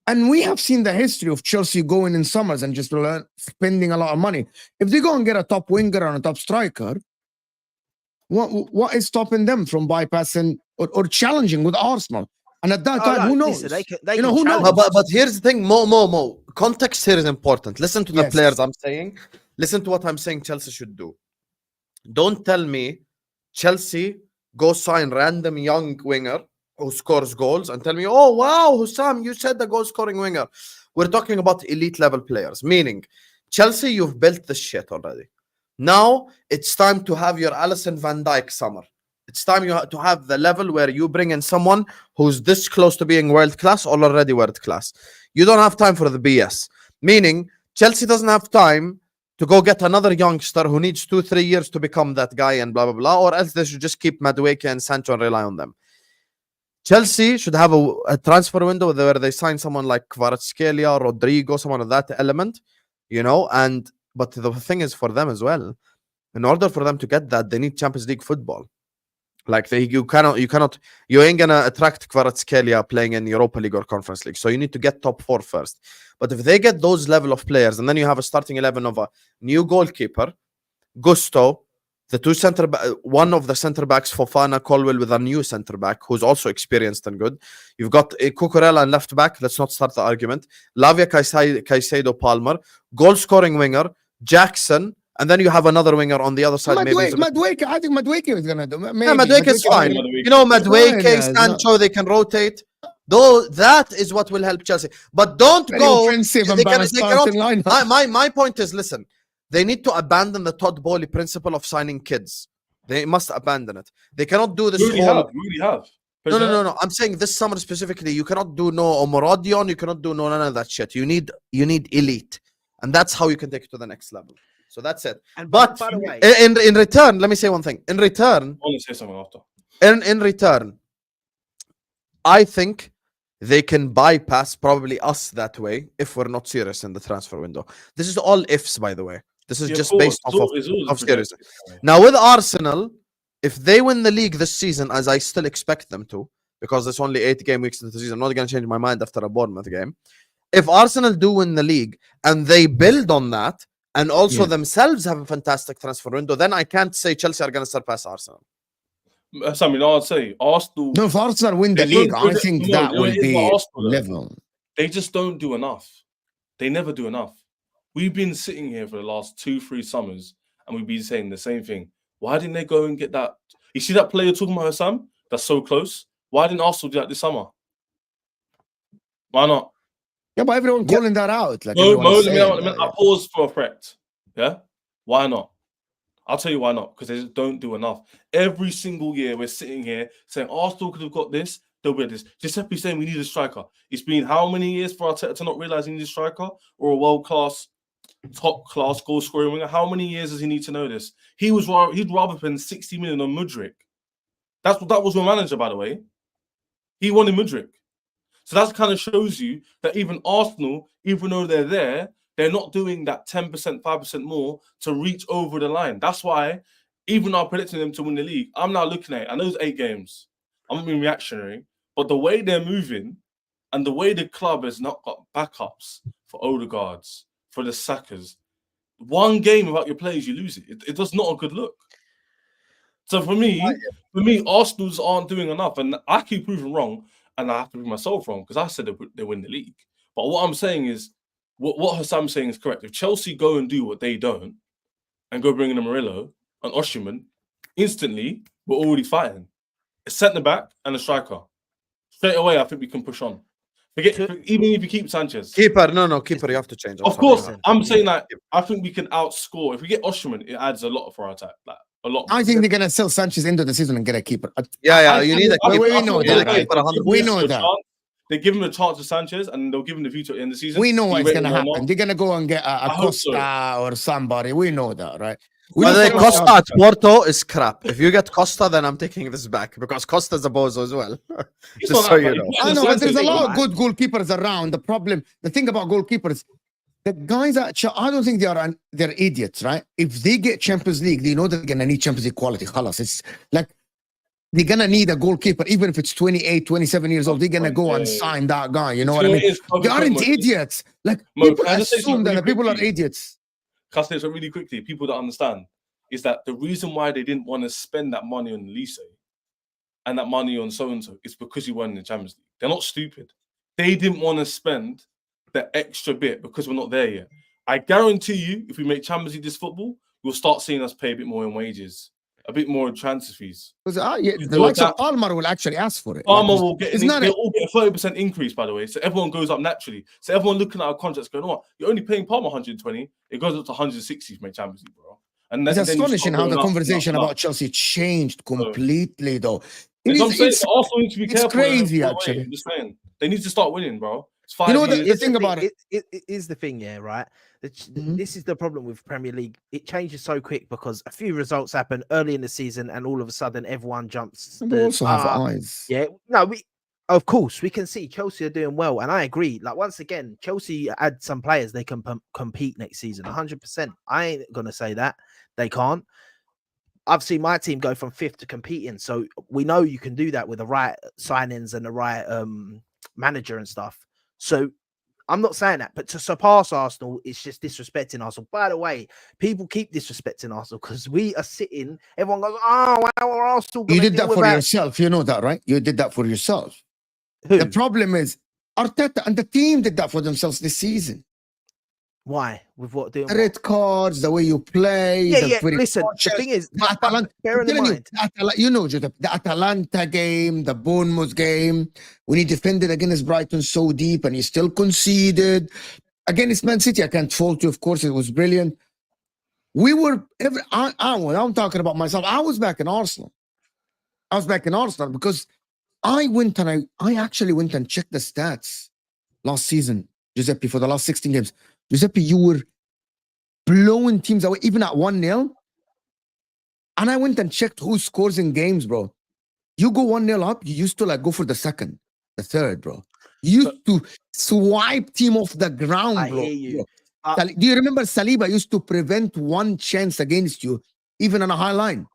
And we have seen the history of Chelsea going in summers and just spending a lot of money. If they go and get a top winger and a top striker, what is stopping them from bypassing or challenging with Arsenal? And at that time, who knows? Listen, who knows? But here's the thing, Mo. Context here is important. Listen to the players I'm saying. Listen to what I'm saying Chelsea should do. Don't tell me Chelsea go sign random young winger who scores goals and tell me, oh, wow, HUSAM, you said the goal-scoring winger. We're talking about elite-level players, meaning Chelsea, you've built this shit already. Now, it's time to have your Alisson Van Dijk summer. It's time to have the level where you bring in someone who's this close to being world-class or already world-class. You don't have time for the BS. Meaning, Chelsea doesn't have time to go get another youngster who needs 2-3 years to become that guy and blah, blah, blah, or else they should just keep Madueke and Sancho and rely on them. Chelsea should have a transfer window where they sign someone like Kvaratskhelia, Rodrigo, someone of that element, but the thing is for them as well, in order for them to get that, they need Champions League football. Like you ain't gonna attract Kvaratskhelia playing in Europa League or Conference League. So you need to get top 4 first. But if they get those level of players, and then you have a starting 11 of a new goalkeeper, Gusto, one of the center backs, Fofana, Colwell, with a new center back who's also experienced and good. You've got Cucurella and left back. Let's not start the argument. Lavia, Caicedo, Palmer, goal scoring winger, Jackson, and then you have another winger on the other side. Madueke, I think Madueke is gonna do. Madueke is fine. Madueke, Sancho, they can rotate. Though that is what will help Chelsea. But don't go. My point is, listen. They need to abandon the Todd Bowley principle of signing kids. They must abandon it. They cannot do this. We really have. No. I'm saying this summer specifically, you cannot do no Omorodion. You cannot do none of that shit. You need elite, and that's how you can take it to the next level. So that's it. But by the way, in return, let me say one thing. In return, I want to say something after. In return, I think they can bypass probably us that way if we're not serious in the transfer window. This is all ifs, by the way. This is just based off of seriousness. Now, with Arsenal, if they win the league this season, as I still expect them to, because it's only 8 game weeks into the season, I'm not going to change my mind after a Bournemouth game. If Arsenal do win the league and they build on that and also themselves have a fantastic transfer window, then I can't say Chelsea are going to surpass Arsenal. I'd say Arsenal. No, if Arsenal win the league, I think that will be level. They just don't do enough. They never do enough. We've been sitting here for the last 2-3 summers and we've been saying the same thing. Why didn't they go and get that? You see that player talking about HUSAM? That's so close. Why didn't Arsenal do that this summer? Why not? Yeah, but everyone calling that out. Like I pause for effect. Yeah? Why not? I'll tell you why not. Because they just don't do enough. Every single year we're sitting here saying Arsenal could have got this. they'll be at this. Giuseppe saying we need a striker. It's been how many years for Arteta to not realize he needs a striker or a world-class, top-class goal-scoring winger? How many years does he need to know this? He'd rather spend 60 million on Mudryk. That was your manager, by the way. He wanted Mudryk. So that kind of shows you that even Arsenal, even though they're there, they're not doing that 10%, 5% more to reach over the line. That's why, even though I'm predicting them to win the league, I'm now looking at it. I know it's 8 games. I'm not being reactionary, but the way they're moving and the way the club has not got backups for Odegaards, for the Sakas, one game without your players, you lose it. It does not a good look. So for me, Arsenal's aren't doing enough, and I keep proving wrong, and I have to prove myself wrong because I said they win the league. But what I'm saying is, what HUSAM's saying is correct. If Chelsea go and do what they don't, and go bring in a Murillo and Osimhen, instantly we're already fighting. A centre back and a striker. Straight away, I think we can push on. Even if you keep Sanchez. Keeper, keeper, you have to change. Of course, I'm saying that I think we can outscore. If we get Osimhen, it adds a lot for our attack. Like a lot. I think they're gonna sell Sanchez into the season and get a keeper. You need a keeper. We know that. We know that. They give him a chance with Sanchez, and they'll give him the future in the season. We know what's gonna happen. They're gonna go and get a Costa or somebody. We know that, right? Costa at Porto is crap. If you get Costa, then I'm taking this back because Costa's a bozo as well. Just so you know. I know, but there's a lot of good goalkeepers around. The thing about goalkeepers, the guys at I don't think they're idiots, right? If they get Champions League, they know they're gonna need Champions League quality. Khalas. It's like they're gonna need a goalkeeper, even if it's 28, 27 years old. They're gonna go and sign that guy. You know what I mean? They aren't idiots. Like people assume that people are idiots. Castells, really quickly, people don't understand is that the reason why they didn't want to spend that money on Lise and that money on so-and-so is because he won in the Champions League. They're not stupid. They didn't want to spend the extra bit because we're not there yet. I guarantee you, if we make Champions League this football, you'll start seeing us pay a bit more in wages, a bit more in transfer fees. The likes of Palmer will actually ask for it. Palmer will get they'll all get a 30% increase, by the way. So everyone goes up naturally. So everyone looking at our contracts going, oh, you're only paying Palmer 120. It goes up to 160 to make Champions League, bro. And it's astonishing how the conversation about Chelsea changed completely, though. Arsenal need to be careful. It's crazy, actually. I'm just saying. They need to start winning, bro. It's 5 you know years. the thing about it is the thing, yeah, right? This is the problem with Premier League. It changes so quick because a few results happen early in the season, and all of a sudden everyone jumps. We also have eyes. Yeah, no, of course we can see Chelsea are doing well, and I agree. Like once again, Chelsea add some players they can compete next season, 100%. I ain't gonna say that they can't. I've seen my team go from 5th to competing, so we know you can do that with the right signings and the right manager and stuff. So I'm not saying that, but to surpass Arsenal, it's just disrespecting Arsenal. By the way, people keep disrespecting Arsenal because we are sitting, everyone goes, oh, wow, Arsenal. You did that for yourself. You know that, right? You did that for yourself. Who? The problem is Arteta and the team did that for themselves this season. Why? With what doing? The red cards, the way you play. Yeah. Listen, the thing is, bearing in mind, the Atalanta game, the Bournemouth game, when he defended against Brighton so deep and he still conceded. Against Man City, I can't fault you. Of course, it was brilliant. I'm talking about myself. I was back in Arsenal. Because I actually went and checked the stats last season, Giuseppe, for the last 16 games. Giuseppe, you were blowing teams away, even at 1-0. And I went and checked who scores in games, bro. You go 1-0 up, you used to go for the second, the third, bro. You used to swipe team off the ground, bro. I hear you. Do you remember Saliba used to prevent one chance against you, even on a high line?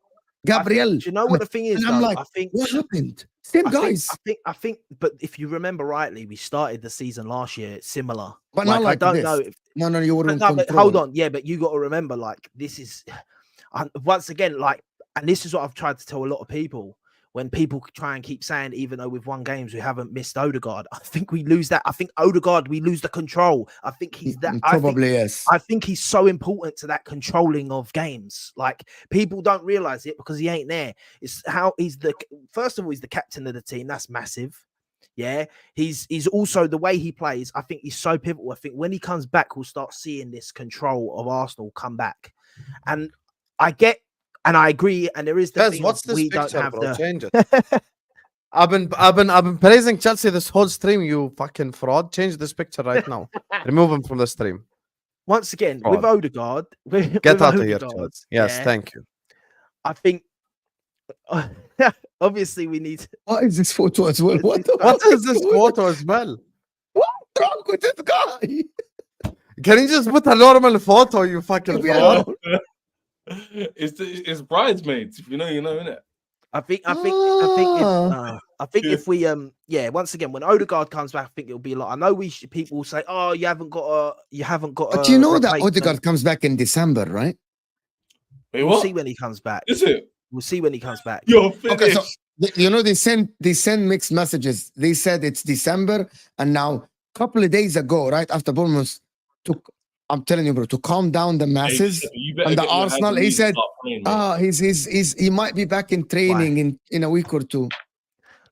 Gabriel. Do you know what the thing is? I'm like, what happened? Same guys. I think, but if you remember rightly, we started the season last year similar. But not like I don't this. know if No, you were in but control. hold on, yeah, but you got to remember, this is once again, and this is what I've tried to tell a lot of people. When people try and keep saying, even though we've won games, we haven't missed Odegaard. I think we lose that. I think Odegaard, we lose the control. I think he's that. Probably yes. I think he's so important to that controlling of games. People don't realize it because he ain't there. It's how he's first of all, he's the captain of the team. That's massive. Yeah, he's also the way he plays. I think he's so pivotal. I think when he comes back, we'll start seeing this control of Arsenal come back. And I agree. And there is the thing what's this we picture, don't have bro? Change it. I've been praising Chelsea this whole stream. You fucking fraud! Change this picture right now. Remove him from the stream. Once again, with Fraud. Odegaard, with Get out of here, Odegaard, Chelsea. Yes, yeah, thank you. I think obviously we need. What is this photo as well? What the What fuck is this going on? photo as well? What's wrong with this guy? Can you just put a normal photo? You fucking Yeah. fraud. It's bridesmaids. If you know, innit? I think if we once again when Odegaard comes back, I think it'll be a lot. I know people will say, oh, you haven't got But you know that replacement." Odegaard comes back in December, right? Wait, We'll what? see when he comes back. Is it? We'll see when he comes back. You're finished. Okay, so you know they send mixed messages. They said it's December, and now a couple of days ago, right after Bournemouth took, I'm telling you, bro, to calm down the masses and the Arsenal, he said, he might be back in training in a week or two.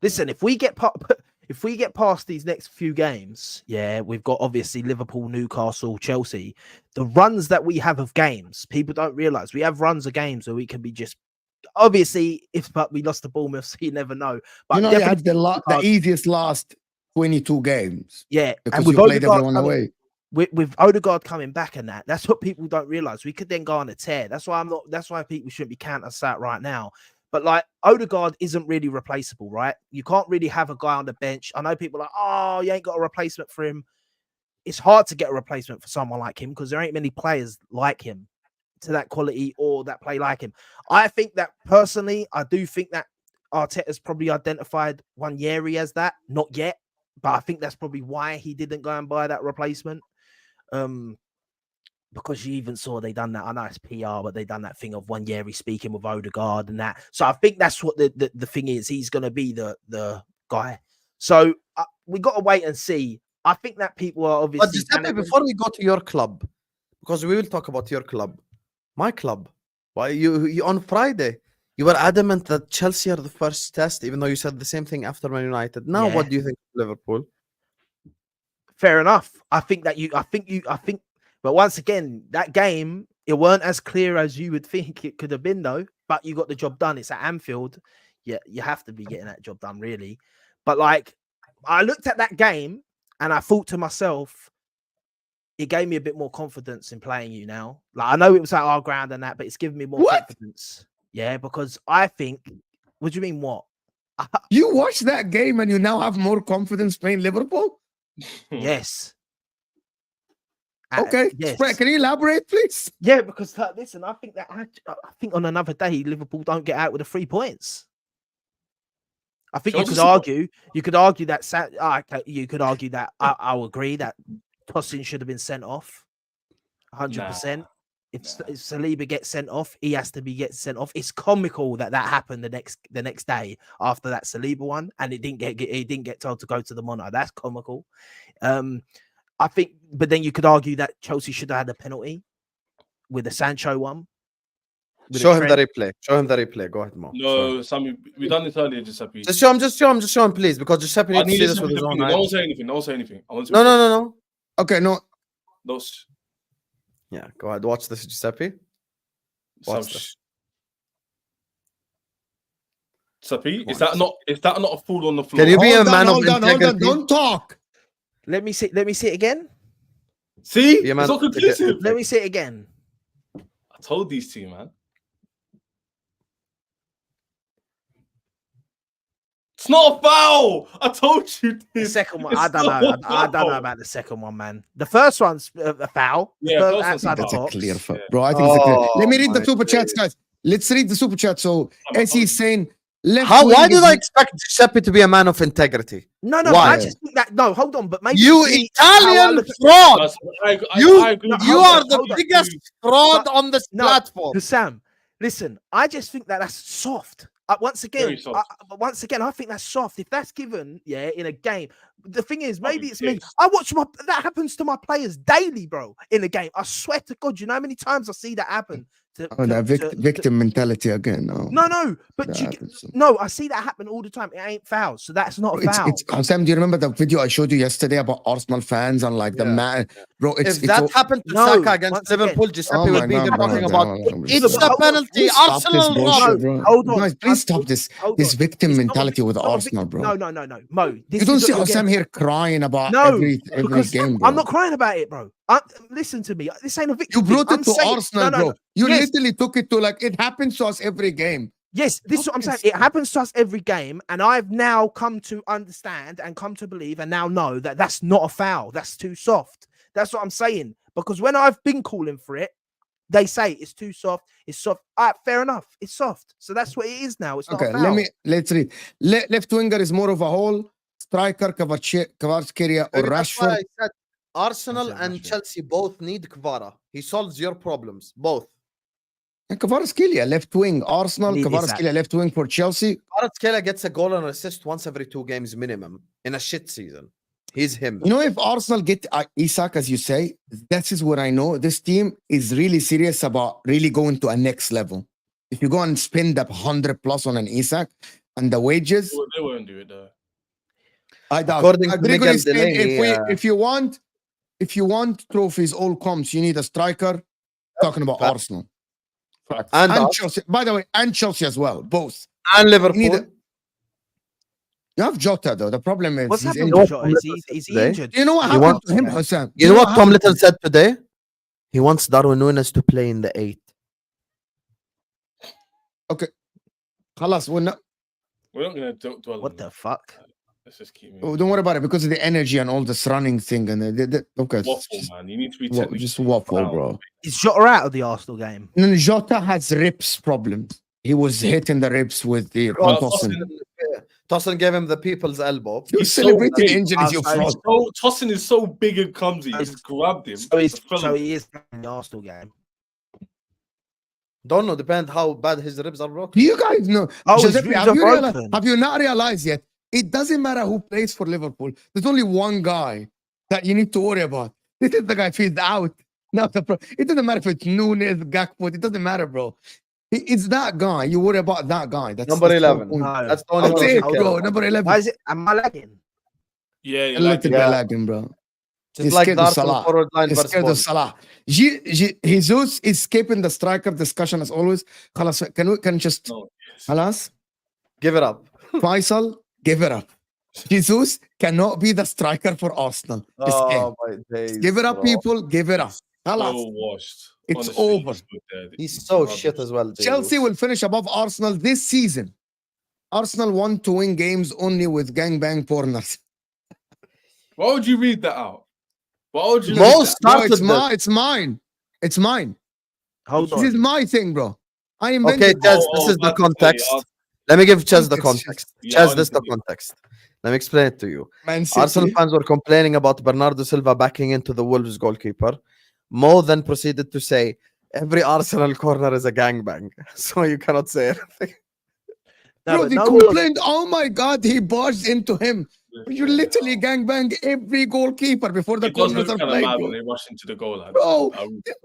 Listen, if we get past these next few games, yeah, we've got obviously Liverpool, Newcastle, Chelsea. The runs that we have of games, people don't realize we have runs of games where we can be just obviously but we lost to Bournemouth, so you never know. But You know, they had the easiest last 22 games. Yeah, because and with you played Odegaard everyone away. With Odegaard coming back and that's what people don't realize. We could then go on a tear. That's why people shouldn't be counting us out right now. But like Odegaard isn't really replaceable, right? You can't really have a guy on the bench. I know people are like, oh, you ain't got a replacement for him. It's hard to get a replacement for someone like him because there ain't many players like him to that quality or that play like him. I think that personally, I do think that Arteta's probably identified Wininng as that. Not yet, but I think that's probably why he didn't go and buy that replacement. Because you even saw they done that. I know it's PR, but they done that thing of Wininng speaking with Odegaard and that. So I think that's what the thing is. He's going to be the guy. So we got to wait and see. I think that people are obviously. But Giuseppe, before we go to your club, because we will talk about your club, my club. Why you on Friday? You were adamant that Chelsea are the first test, even though you said the same thing after Man United. Now, what do you think of Liverpool? Fair enough. I think. But once again, that game, it weren't as clear as you would think it could have been, though. But you got the job done. It's at Anfield. Yeah, you have to be getting that job done, really. But like, I looked at that game and I thought to myself, it gave me a bit more confidence in playing you now. Like, I know it was at our ground and that, but it's given me more confidence. Yeah, because I think. What do you mean? What? You watched that game and you now have more confidence playing Liverpool? Yes. Okay. Yes. Can you elaborate, please? Yeah, because listen, I think on another day Liverpool don't get out with the 3 points. I think you could argue that you could argue that I'll agree that Tosin should have been sent off 100%. If Saliba gets sent off, he has to get sent off. It's comical that happened the next day after that Saliba one, and he didn't get told to go to the monitor. That's comical. I think, but then you could argue that Chelsea should have had a penalty with the Sancho one. Show him the replay. Show him the replay. Go ahead, Mo. No, Sammy, we done this earlier, Giuseppe. Just show him, please, because Giuseppe needs to see this with his own eyes. Don't say anything. Don't say anything. No. Okay, no. Those. Yeah, go ahead. Watch this, Giuseppe. Watch this. Giuseppe, is that not a fool on the floor? Can you be a man of integrity? Hold on, don't talk. Let me see it again. See? It's not conclusive. Let me see it again. I told these two, man. It's not a foul. I told you this. The second one, I don't know. I don't know about the second one, man. The first one's a foul. Yeah, that's a clear foul, bro. I think it's a clear. Let me read the super chats, guys. Let's read the super chat. So, as he's saying, why did I expect Giuseppe to be a man of integrity? No, why? I just think that. No, hold on, but maybe you Italian fraud. You are the biggest fraud on this platform. Sam, listen, I just think that's soft. Once again, I think that's soft. If that's given, in a game, the thing is, maybe it's me. I watch that happens to my players daily, bro. In a game, I swear to God, you know how many times I see that happen Victim mentality again. No, but That you, happens. no, I see that happen all the time. It ain't foul, so that's not a foul. Sam, do you remember the video I showed you yesterday about Arsenal fans and like the Yeah, man, bro? If that happened to No, Saka against once again- Liverpool, Giuseppe Oh my would be God, here bro, talking no, about no, no, it's no. a penalty. Please stop this Arsenal bullshit, lost. bro. Hold on. Guys, please stop this Hold on. victim It's not a mentality with it's not a Arsenal, bro. No, Mo. This You don't is see what you're Sam getting- here crying about No, every because game, bro. I'm not crying about it, bro. Listen to me. This ain't a victim. You brought thing. it to Arsenal, bro. You Yes. literally took it to like it happens to us every game. Yes, this is what I'm saying. It happens to us every game, and I've now come to understand and come to believe and now know that that's not a foul. That's too soft. That's what I'm saying. Because when I've been calling for it, they say it's too soft. It's soft. Fair enough. It's soft. So that's what it is now. It's not a foul. Let's read. Left winger is more of a hole. Striker, Kvaratskhelia or That's why Rashford. I said Arsenal I said and Rashford. Chelsea both need Kvara. He solves your problems, both. And Kvaratskhelia left wing. Arsenal, Need Kvaratskhelia left wing for Chelsea. Kvaratskhelia gets a goal and assist once every 2 games minimum in a shit season. He's him. You know, if Arsenal get Isak, as you say, that is what I know. This team is really serious about really going to a next level. If you go and spend up 100 plus on an Isak and the wages, They won't do it though. I doubt. According to Gregory Miguel is saying Delaney, if you want trophies, all comes. You need a striker. Talking about Fact. Arsenal. Fact. And us. Chelsea, by the way, and Chelsea as well, both. and Liverpool. You need You have Jota though. The problem is What's he's happened injured. with Jota? Is he Today? injured? Do you know what He happened wants- to him, Hussam? You know what Tom happened Little to him? said today? He wants Darwin Núñez to play in the 8. Khalas, we're not, We're not gonna dwell What on the that. fuck? Let's just keep oh, moving. don't worry about it because of the energy and all this running thing and okay. Waffle, man. You need to be Just, just waffle, sound. bro. Is Jota out of the Arsenal game? No, Jota has ribs problems. He was hitting the ribs with the Well, Tosin. Tosin gave him the people's elbow. You're He's so celebrating big. injuries, you Outside. fraud. Tosin is so big and clumsy. He just grabbed him. So he is in the Arsenal game. Don't know, depend how bad his ribs are broken. Do you guys know? Oh, his Giuseppe, ribs are broken. have you not realized yet? It doesn't matter who plays for Liverpool. There's only one guy that you need to worry about. This is the guy who's out. Not the it doesn't matter if it's Núñez, Gakpo. It doesn't matter, bro. It's that guy. You worry about that guy. That's Number that's the 11. point. No. That's the only That's one it, you hold care bro. about. Number 11. Why is it? Am I lagging? Yeah, A you little like bit Yeah. lagging, bro. Just He's like scared the of Arsenal Salah. forward line He's versus scared of Bond. Salah. Jesus is escaping the striker discussion as always. Khalas, can just No. Khalas? Give it up. Faisal, give it up. Jesus cannot be the striker for Arsenal. This game. my days, Give it up, bro. people. Give it up. So Khalas. washed. It's Honestly, over. he's so dead. He's so Rubbish. shit as well. Chelsea will finish above Arsenal this season. Arsenal want to win games only with gangbang corners. Why would you read that out? Why would you? Mo read that? No, started it's, this. it's mine. It's mine. Hold This is on. my thing, bro. I Okay, invented Chaz, Oh, this is the that's okay. context. Let me give Chaz the Context, context. yeah, Chaz, this is the honestly. context. Let me explain it to you. Man City. Arsenal fans were complaining about Bernardo Silva backing into the Wolves goalkeeper. Mo then proceeded to say, every Arsenal corner is a gangbang. So you cannot say anything. No, Bro, but they no one- complained, oh my God, he barged into him. You literally gangbang every goalkeeper before the It does corners look are kind of played, mad bro. when they rush into the goal. Bro,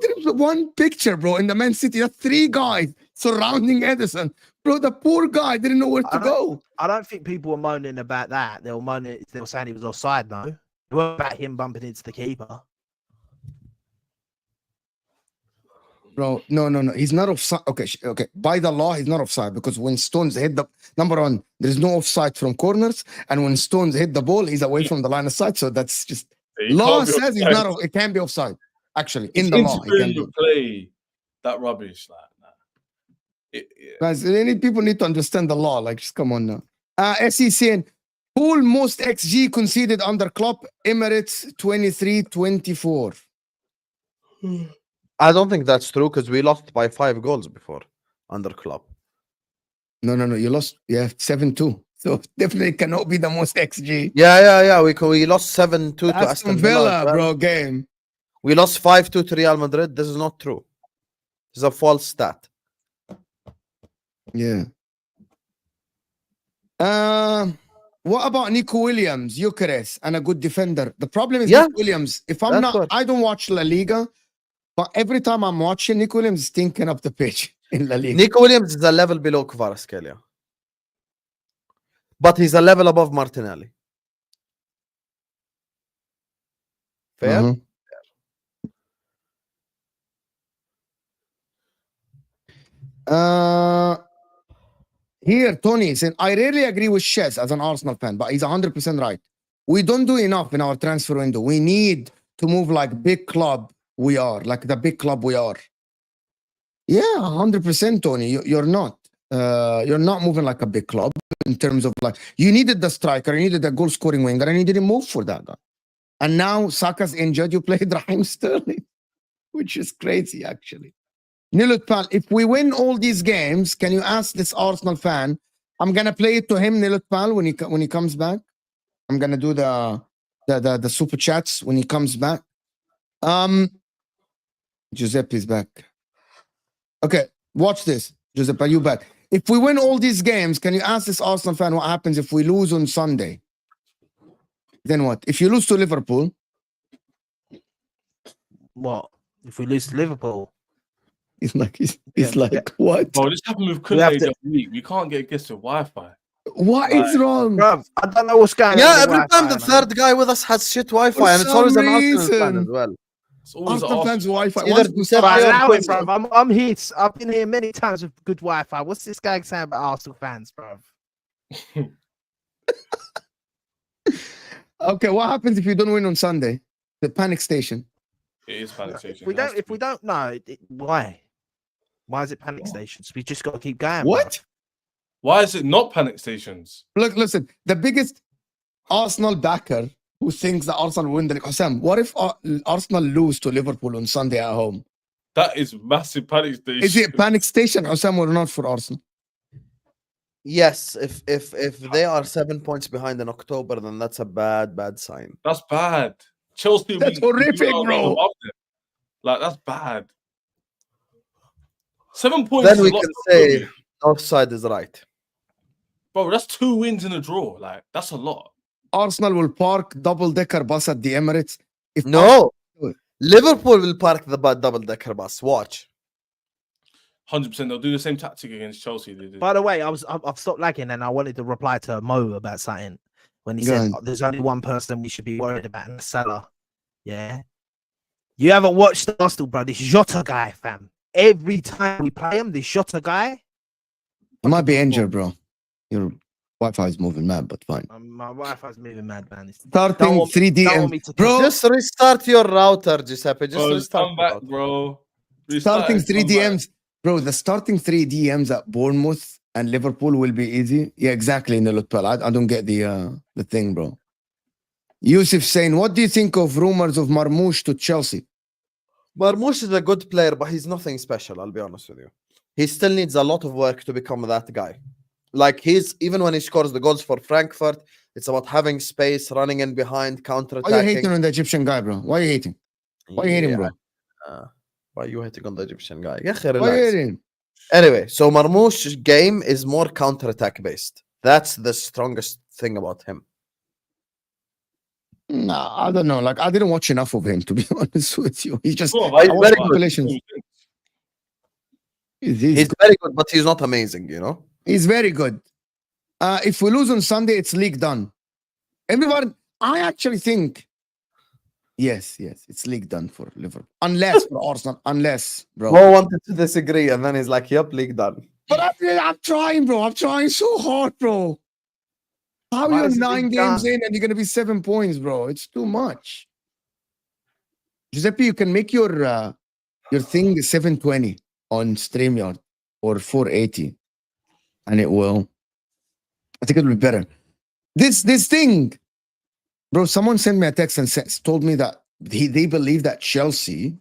There's one picture, bro, in the Man City. There's 3 guys surrounding Edison. Bro, the poor guy didn't know where to go. I don't think people were moaning about that. They were saying he was offside, though. It wasn't about him bumping into the keeper. Bro, no. He's not offside. Okay. By the law, he's not offside because when Stones hit the number 1, there's no offside from corners, and when Stones hit the ball, he's away from the line of sight. So that's just law says he's not. It can't be offside. Actually, in the law, it can interfering be. with play. That rubbish, like, nah. Guys, people need to understand the law. Like, just come on now. SEC pool most XG conceded under Klopp, Emirates 23-24. I don't think that's true because we lost by 5 goals before under Klopp. No. You lost. Yeah, 7-2. So definitely cannot be the most XG. Yeah. We lost 7-2 to Aston Aston Villa. Villa, as well. bro, game. We lost 5-2 to Real Madrid. This is not true. This is a false stat. Yeah. What about Nico Williams, Eucharist, and a good defender? The problem is Yeah. Nico Williams. If I'm That's not, what- I don't watch La Liga. But every time I'm watching, Nick Williams is stinking up the pitch in La Liga. Nico Williams is a level below Kvaratskhelia, but he's a level above Martinelli. Fair. Mhm. Here, Tony said, I rarely agree with Shez as an Arsenal fan, but he's 100% right. We don't do enough in our transfer window. We need to move like big club we are, like the big club we are. Yeah, 100%, Tony. You're not. You're not moving like a big club in terms of like, you needed the striker, you needed the goal scoring winger, and you didn't move for that guy. And now Saka's injured, you played Raheem Sterling, which is crazy, actually. Nilut Pal, if we win all these games, can you ask this Arsenal fan? I'm gonna play it to him, Nilut Pal, when he comes back. I'm gonna do the super chats when he comes back. Giuseppe's back. Okay, watch this. Giuseppe, are you back? If we win all these games, can you ask this Arsenal fan what happens if we lose on Sunday? Then what? If you lose to Liverpool, What if we lose to Liverpool? he's like, what? Bro, this happened with We Kunle have to- the week. We can't get guests with Wi-Fi. What is wrong? Bruv, I don't know what's going on. Yeah, with every time the Wi-Fi, man. third guy with us has shit Wi-Fi, For and it's always an some Arsenal fan reason. as well. It's always Arsenal fans Wi-Fi. Either Once Giuseppe Right, or allow it, Quincy. bruv. I'm here. I've been here many times with good Wi-Fi. What's this guy saying about Arsenal fans, bruv? Okay, what happens if you don't win on Sunday? The panic station. It is panic station. If we don't know, why? Why is it panic stations? We just got to keep going. What? Why is it not panic stations? Look, listen. The biggest Arsenal backer who thinks that Arsenal will win the league. Hassan, what if Arsenal lose to Liverpool on Sunday at home? That is massive panic station. Is it a panic station, Hassan, or not for Arsenal? Yes, if they are 7 points behind in October, then that's a bad sign. That's bad. Chelsea. That's we horrific, are bro. above them. Like, that's bad. 7 points. Then is we a lot can to say do. offside is right. Bro, that's 2 wins in a draw. Like, that's a lot. Arsenal will park double-decker bus at the Emirates. If No, Arsenal- Liverpool will park the double-decker bus. Watch. 100%. They'll do the same tactic against Chelsea. They did. By the way, I've stopped lagging, and I wanted to reply to Mo about something when he Go said on. there's only one person we should be worried about, and that's Salah. Yeah, you haven't watched Arsenal, bro. This Jota guy, fam. Every time we play him, this Jota guy. You might be injured, bro. Your Wi-Fi is moving mad, but fine. My Wi-Fi's moving mad, man. Starting want 3D. want me to Bro, Just restart your router, Giuseppe. Just Bro, restart. come your back, router. bro. starting Restart, 3 come back. DMs. Bro, the starting 3 DMs at Bournemouth and Liverpool will be easy. Yeah, exactly. In the Lutpal. I don't get the thing, bro. Yusuf saying, what do you think of rumors of Marmoush to Chelsea? Marmoush is a good player, but he's nothing special. I'll be honest with you. He still needs a lot of work to become that guy. Like even when he scores the goals for Frankfurt, it's about having space, running in behind, Why are you counter-attacking. hating on the Egyptian guy, bro? Why are you hating? Why are you hating, bro? Why are you hating on the Egyptian guy? Yeah, relax. Why are you hating? Anyway, so Marmoush's game is more counter-attack based. That's the strongest thing about him. Nah, I don't know. Like, I didn't watch enough of him, to be honest with you. He just, Bro, I like, very what- compilations. He's He's very good, but he's not amazing, you know? He's very good. If we lose on Sunday, it's league done. Everyone, I actually think, yes, it's league done for Liverpool. Unless for Arsenal, unless, bro. Mo wanted to disagree, and then he's like, yep, league done. But I'm trying, bro. I'm trying so hard, bro. How Why are is you it 9 league games done? in and you're going to be 7 points, bro? It's too much. Giuseppe, you can make your thing 720 on StreamYard or 480, and it will. I think it'll be better. This thing, bro. Someone sent me a text and told me that they believe that Chelsea,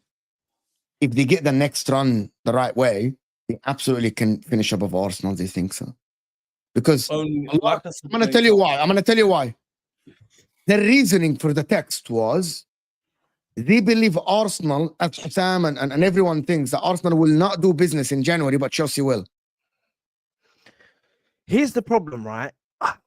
if they get the next run the right way, they absolutely can finish above Arsenal. They think so. Because I'm going to tell you why. I'm going to tell you why. The reasoning for the text was they believe Arsenal, as Sam and everyone thinks that Arsenal will not do business in January, but Chelsea will. Here's the problem, right?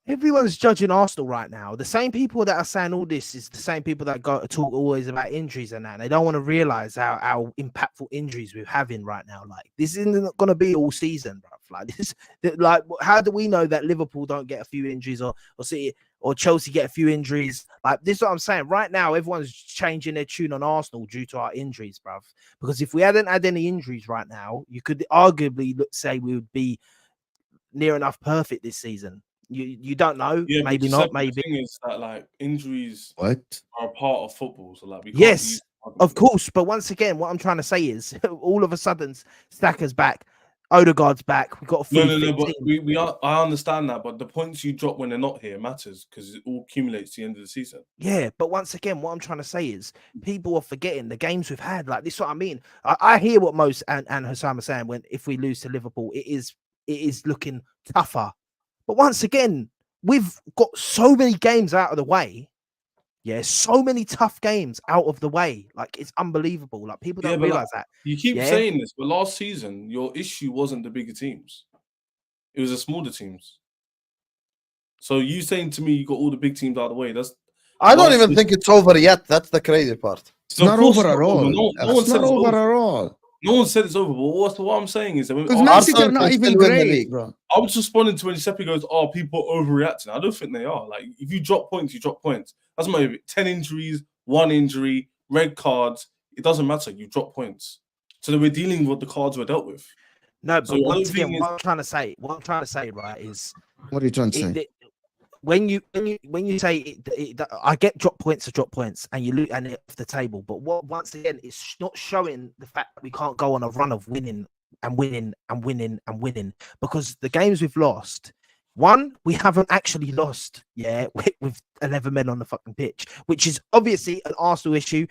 everyone's judging Arsenal right now. The same people that are saying all this is the same people that go to talk always about injuries and that. And they don't want to realize how impactful injuries we're having right now. Like, this isn't going to be all season, bro. Like, this, like, how do we know that Liverpool don't get a few injuries or City or Chelsea get a few injuries? Like, this is what I'm saying. Right now, everyone's changing their tune on Arsenal due to our injuries, bro. Because if we hadn't had any injuries right now, you could arguably say we would be near enough perfect this season. You don't know, Yeah, maybe but not, the maybe. thing is that like injuries What? are a part of football, so like we can't Yes, use of course. But once again, what I'm trying to say is, all of a sudden, Stacker's back, Odegaard's back. We've got a fully fit but team. we are. I understand that, but the points you drop when they're not here matters because it all accumulates to the end of the season. Yeah, but once again, what I'm trying to say is, people are forgetting the games we've had. Like, this is what I mean. I hear what Most and HUSAM are saying. When if we lose to Liverpool, it is looking tougher. But once again, we've got so many games out of the way. Yeah, so many tough games out of the way. Like, it's unbelievable. Like, people don't realize that. You keep Yeah? saying this, but last season your issue wasn't the bigger teams; it was the smaller teams. So you saying to me you got all the big teams out of the way? I don't even think it's over yet. That's the crazy part. It's not over at all. No one It's said not it's over over. at all. No one said it's over. But what I'm saying is that when Because Man City are Arsenal not can even still win the great, league. bro. I was responding to when Giuseppe goes, "Oh, people overreacting." I don't think they are. Like, if you drop points, you drop points. That's my 10 injuries, 1 injury, red cards. It doesn't matter. You drop points. So that we're dealing with the cards we're dealt with. No, but So once again, what I'm trying to say, right, is What are you trying to say? when you say I get drop points to drop points and you lose and it's off the table, but once again, it's not showing the fact that we can't go on a run of winning because the games we've lost, one, we haven't actually lost, with 11 men on the fucking pitch, which is obviously an Arsenal issue.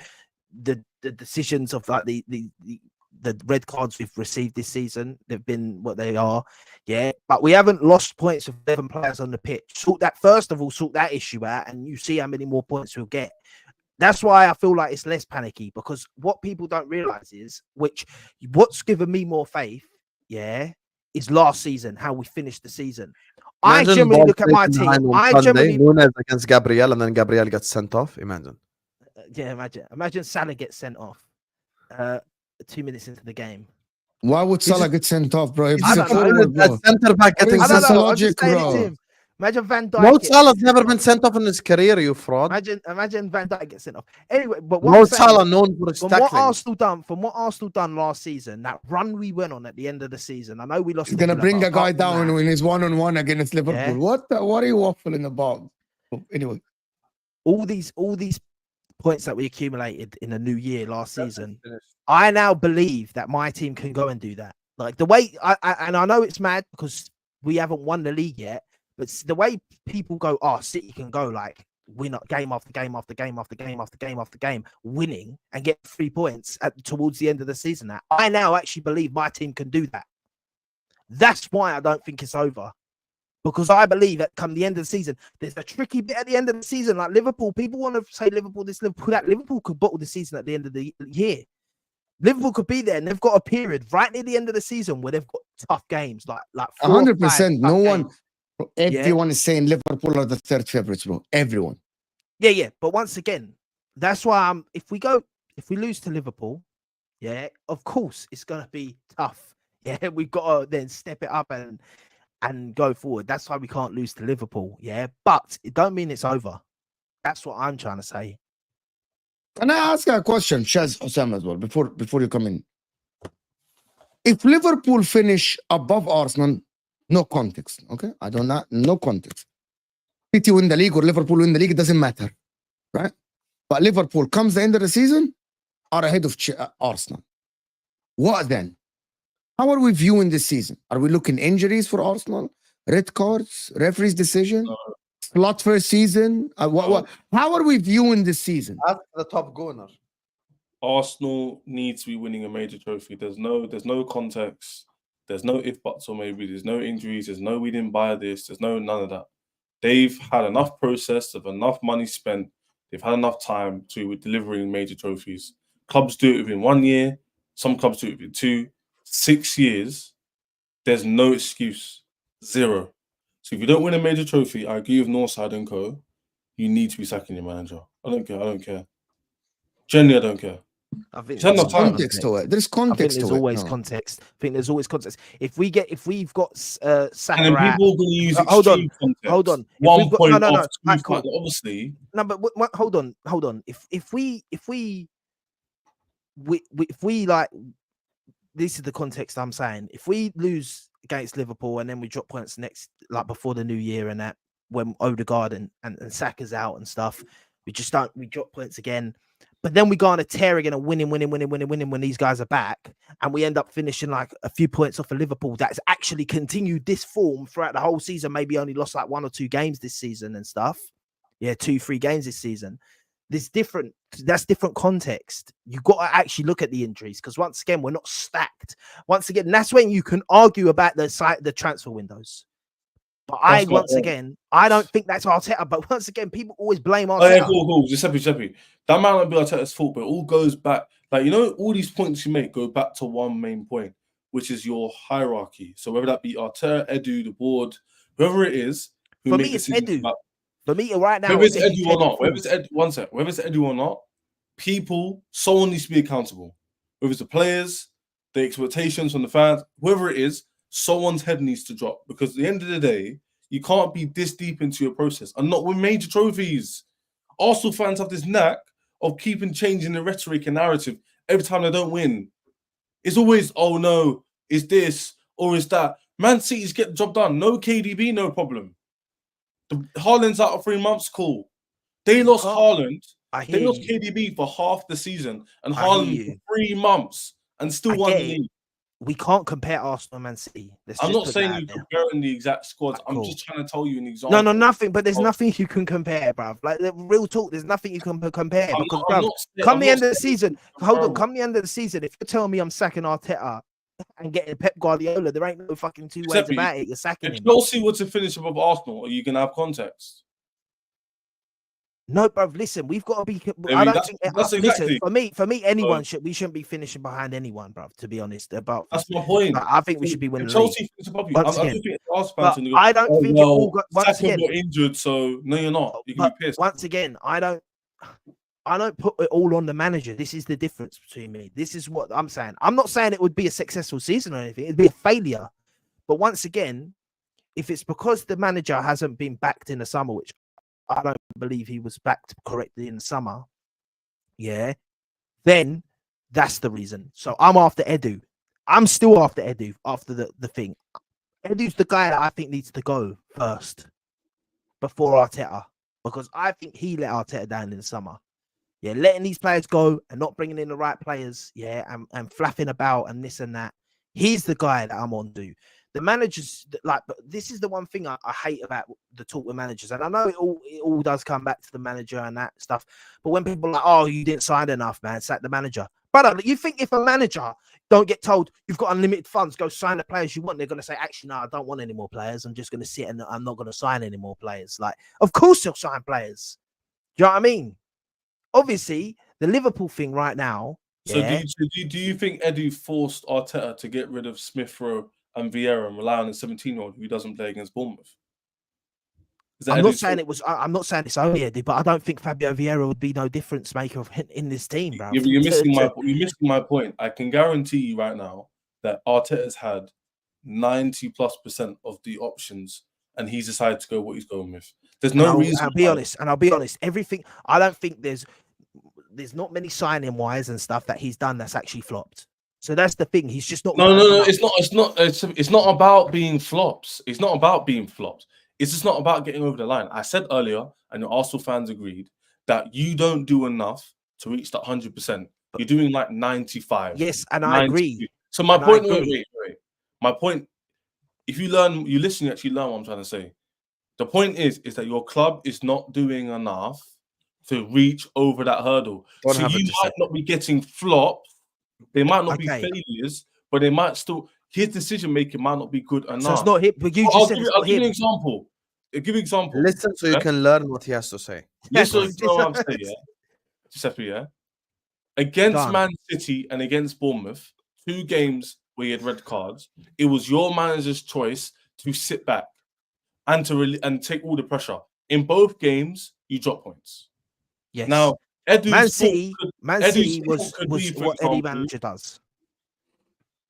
The decisions of like the red cards we've received this season, they've been what they are, but we haven't lost points with 11 players on the pitch. Sort that issue out, and you see how many more points we'll get. That's why I feel like it's less panicky, because what people don't realize is, what's given me more faith, is last season, how we finished the season. Imagine I generally look at my team. Nunes against Gabriel, and then Gabriel gets sent off. Imagine. Imagine Salah gets sent off 2 minutes into the game. Why would Salah get sent off, bro? I don't know. Center back getting sent sent off. off. Bro. Imagine Van Dijk. Mo Salah's never been sent off in his career, you fraud. Imagine Van Dijk gets sent off. Anyway, but Mo Salah known for his tackling. From what Arsenal done last season, that run we went on at the end of the season. I know we lost. He's gonna bring a guy down when he's 1-on-1 against Liverpool. Yeah. What are you waffling about? Anyway, all these points that we accumulated in the new year last season, I now believe that my team can go and do that. Like the way I know it's mad because we haven't won the league yet, but the way people go, City can go like win game after game after game after game after game after game, winning and get 3 points towards the end of the season. Now I now actually believe my team can do that. That's why I don't think it's over. Because I believe that come the end of the season, there's a tricky bit at the end of the season. Like Liverpool, people want to say Liverpool, this, Liverpool, that. Liverpool could bottle the season at the end of the year. Liverpool could be there, and they've got a period right near the end of the season where they've got tough games, like 100%. No one, everyone is saying Liverpool are the third favorites, bro. Everyone. Yeah. But once again, that's why if we lose to Liverpool, of course it's gonna be tough. Yeah, we've got to then step it up and go forward. That's why we can't lose to Liverpool. But it don't mean it's over. That's what I'm trying to say. Can I ask a question, Shaz HUSAM, as well, before you come in? If Liverpool finish above Arsenal, no context, okay? I don't know, no context. City win the league or Liverpool win the league, it doesn't matter, right? But Liverpool comes the end of the season, are ahead of Arsenal. What then? How are we viewing this season? Are we looking injuries for Arsenal? Red cards? Referee's decision? Slot first season? How are we viewing this season? That's the top goner. Arsenal needs to be winning a major trophy. There's no context. There's no if, buts, or maybe. There's no injuries. There's no we didn't buy this. There's none of that. They've had enough process, of enough money spent. They've had enough time to delivering major trophies. Clubs do it within 1 year. Some clubs do it within 2, 6 years. There's no excuse. Zero. So if you don't win a major trophy, I agree with Northside and Co. You need to be sacking your manager. I don't care. Generally, I don't care. I think There's There's context to it. There's I think context there's to it. always No. context. I think there's always context. If we've got And Saka then out, people are going to use hold on, extreme context. hold on. If 1 we've got point no, off, 2 right, cool. obviously. No, but hold on. If we like, this is the context I'm saying. If we lose against Liverpool and then we drop points next, like before the new year and that, when Odegaard and Saka's out and stuff, we drop points again. But then we go on a tear again and winning when these guys are back, and we end up finishing like a few points off of Liverpool. That's actually continued this form throughout the whole season. Maybe only lost like 1 or 2 games this season and stuff. Yeah, 2-3 games this season. That's different context. You got to actually look at the injuries, because once again, we're not stacked. Once again, that's when you can argue about the transfer windows. But I don't think that's Arteta. But once again, people always blame Arteta. Oh, yeah, cool. Giuseppe. That might not be Arteta's fault, but it all goes back. Like, you know, all these points you make go back to one main point, which is your hierarchy. So whether that be Arteta, Edu, the board, whoever it is, for me, it's Edu. For me, right now, whether it's Edu or not, whether it's Edu or not, someone needs to be accountable. Whether it's the players, the expectations from the fans, whoever it is, someone's head needs to drop, because at the end of the day, you can't be this deep into your process and not win major trophies. Arsenal fans have this knack of changing the rhetoric and narrative every time they don't win. It's always, oh no, is this or is that. Man City's get the job done. No KDB, no problem. Haaland's out of 3 months, cool. They lost Haaland. They lost KDB for half the season and Haaland for 3 months and still won the league. We can't compare Arsenal and Man City. I'm not saying you're comparing the exact squads. I'm just trying to tell you an example. No, nothing. But there's nothing you can compare, bruv. Like, the real talk, there's nothing you can compare. Because, come the end of the season, come the end of the season, if you're telling me I'm sacking Arteta and getting Pep Guardiola, there ain't no fucking two ways about it. You're sacking him. If Chelsea were to finish above Arsenal, are you going to have context? No, bruv, listen, we've got to be. Listen, for me, we shouldn't be finishing behind anyone, bruv. To be honest, that's my point. I think we should be winning. Chelsea finished above you. I don't think it all got. Once again, you're injured, so no, you're not. You can be pissed. Once again, I don't put it all on the manager. This is the difference between me. This is what I'm saying. I'm not saying it would be a successful season or anything. It'd be a failure. But once again, if it's because the manager hasn't been backed in the summer, which I don't believe he was backed correctly in the summer, yeah, then that's the reason. So I'm after Edu. I'm still after Edu after the thing. Edu's the guy that I think needs to go first before Arteta, because I think he let Arteta down in the summer. Yeah, letting these players go and not bringing in the right players, yeah, and flapping about and this and that. He's the guy that I'm on to. The managers, like, but this is the one thing I hate about the talk with managers, and I know it all does come back to the manager and that stuff. But when people are like, "Oh, you didn't sign enough, man," sack the manager. Brother, you think if a manager don't get told you've got unlimited funds, go sign the players you want, they're gonna say, "Actually, no, I don't want any more players. I'm just gonna sit and I'm not gonna sign any more players." Like, of course they'll sign players. Do you know what I mean? Obviously, the Liverpool thing right now. So do you think Edu forced Arteta to get rid of Smith Rowe and Vieira and rely on a 17-year-old who doesn't play against Bournemouth? I'm not saying it's only Edu, but I don't think Fabio Vieira would be no difference maker in this team, bro. You're missing my point. I can guarantee you right now that Arteta's had 90+% of the options, and he's decided to go what he's going with. There's no reason. I'll be honest. Everything. I don't think there's not many signing wise and stuff that he's done that's actually flopped. So that's the thing. He's just not. No. It's not about being flops. It's not about being flops. It's just not about getting over the line. I said earlier, and the Arsenal fans agreed, that you don't do enough to reach that 100%. You're doing like 95. Yes, and I agree. So my point. Wait. My point. If you listen, you actually learn what I'm trying to say. The point is that your club is not doing enough to reach over that hurdle. So you might not be getting flops. They might not be failures, but they might still. His decision making might not be good enough. So it's not him. But you just said I'll give you an example. I'll give you an example. Listen, so you can learn what he has to say. Listen, you know what I'm saying, yeah? Giuseppe, yeah? Against Man City and against Bournemouth, 2 games where he had red cards, it was your manager's choice to sit back. and and take all the pressure. In both games, you drop points. Yes. Now, Man City was be, for what Eddie example, Manager does.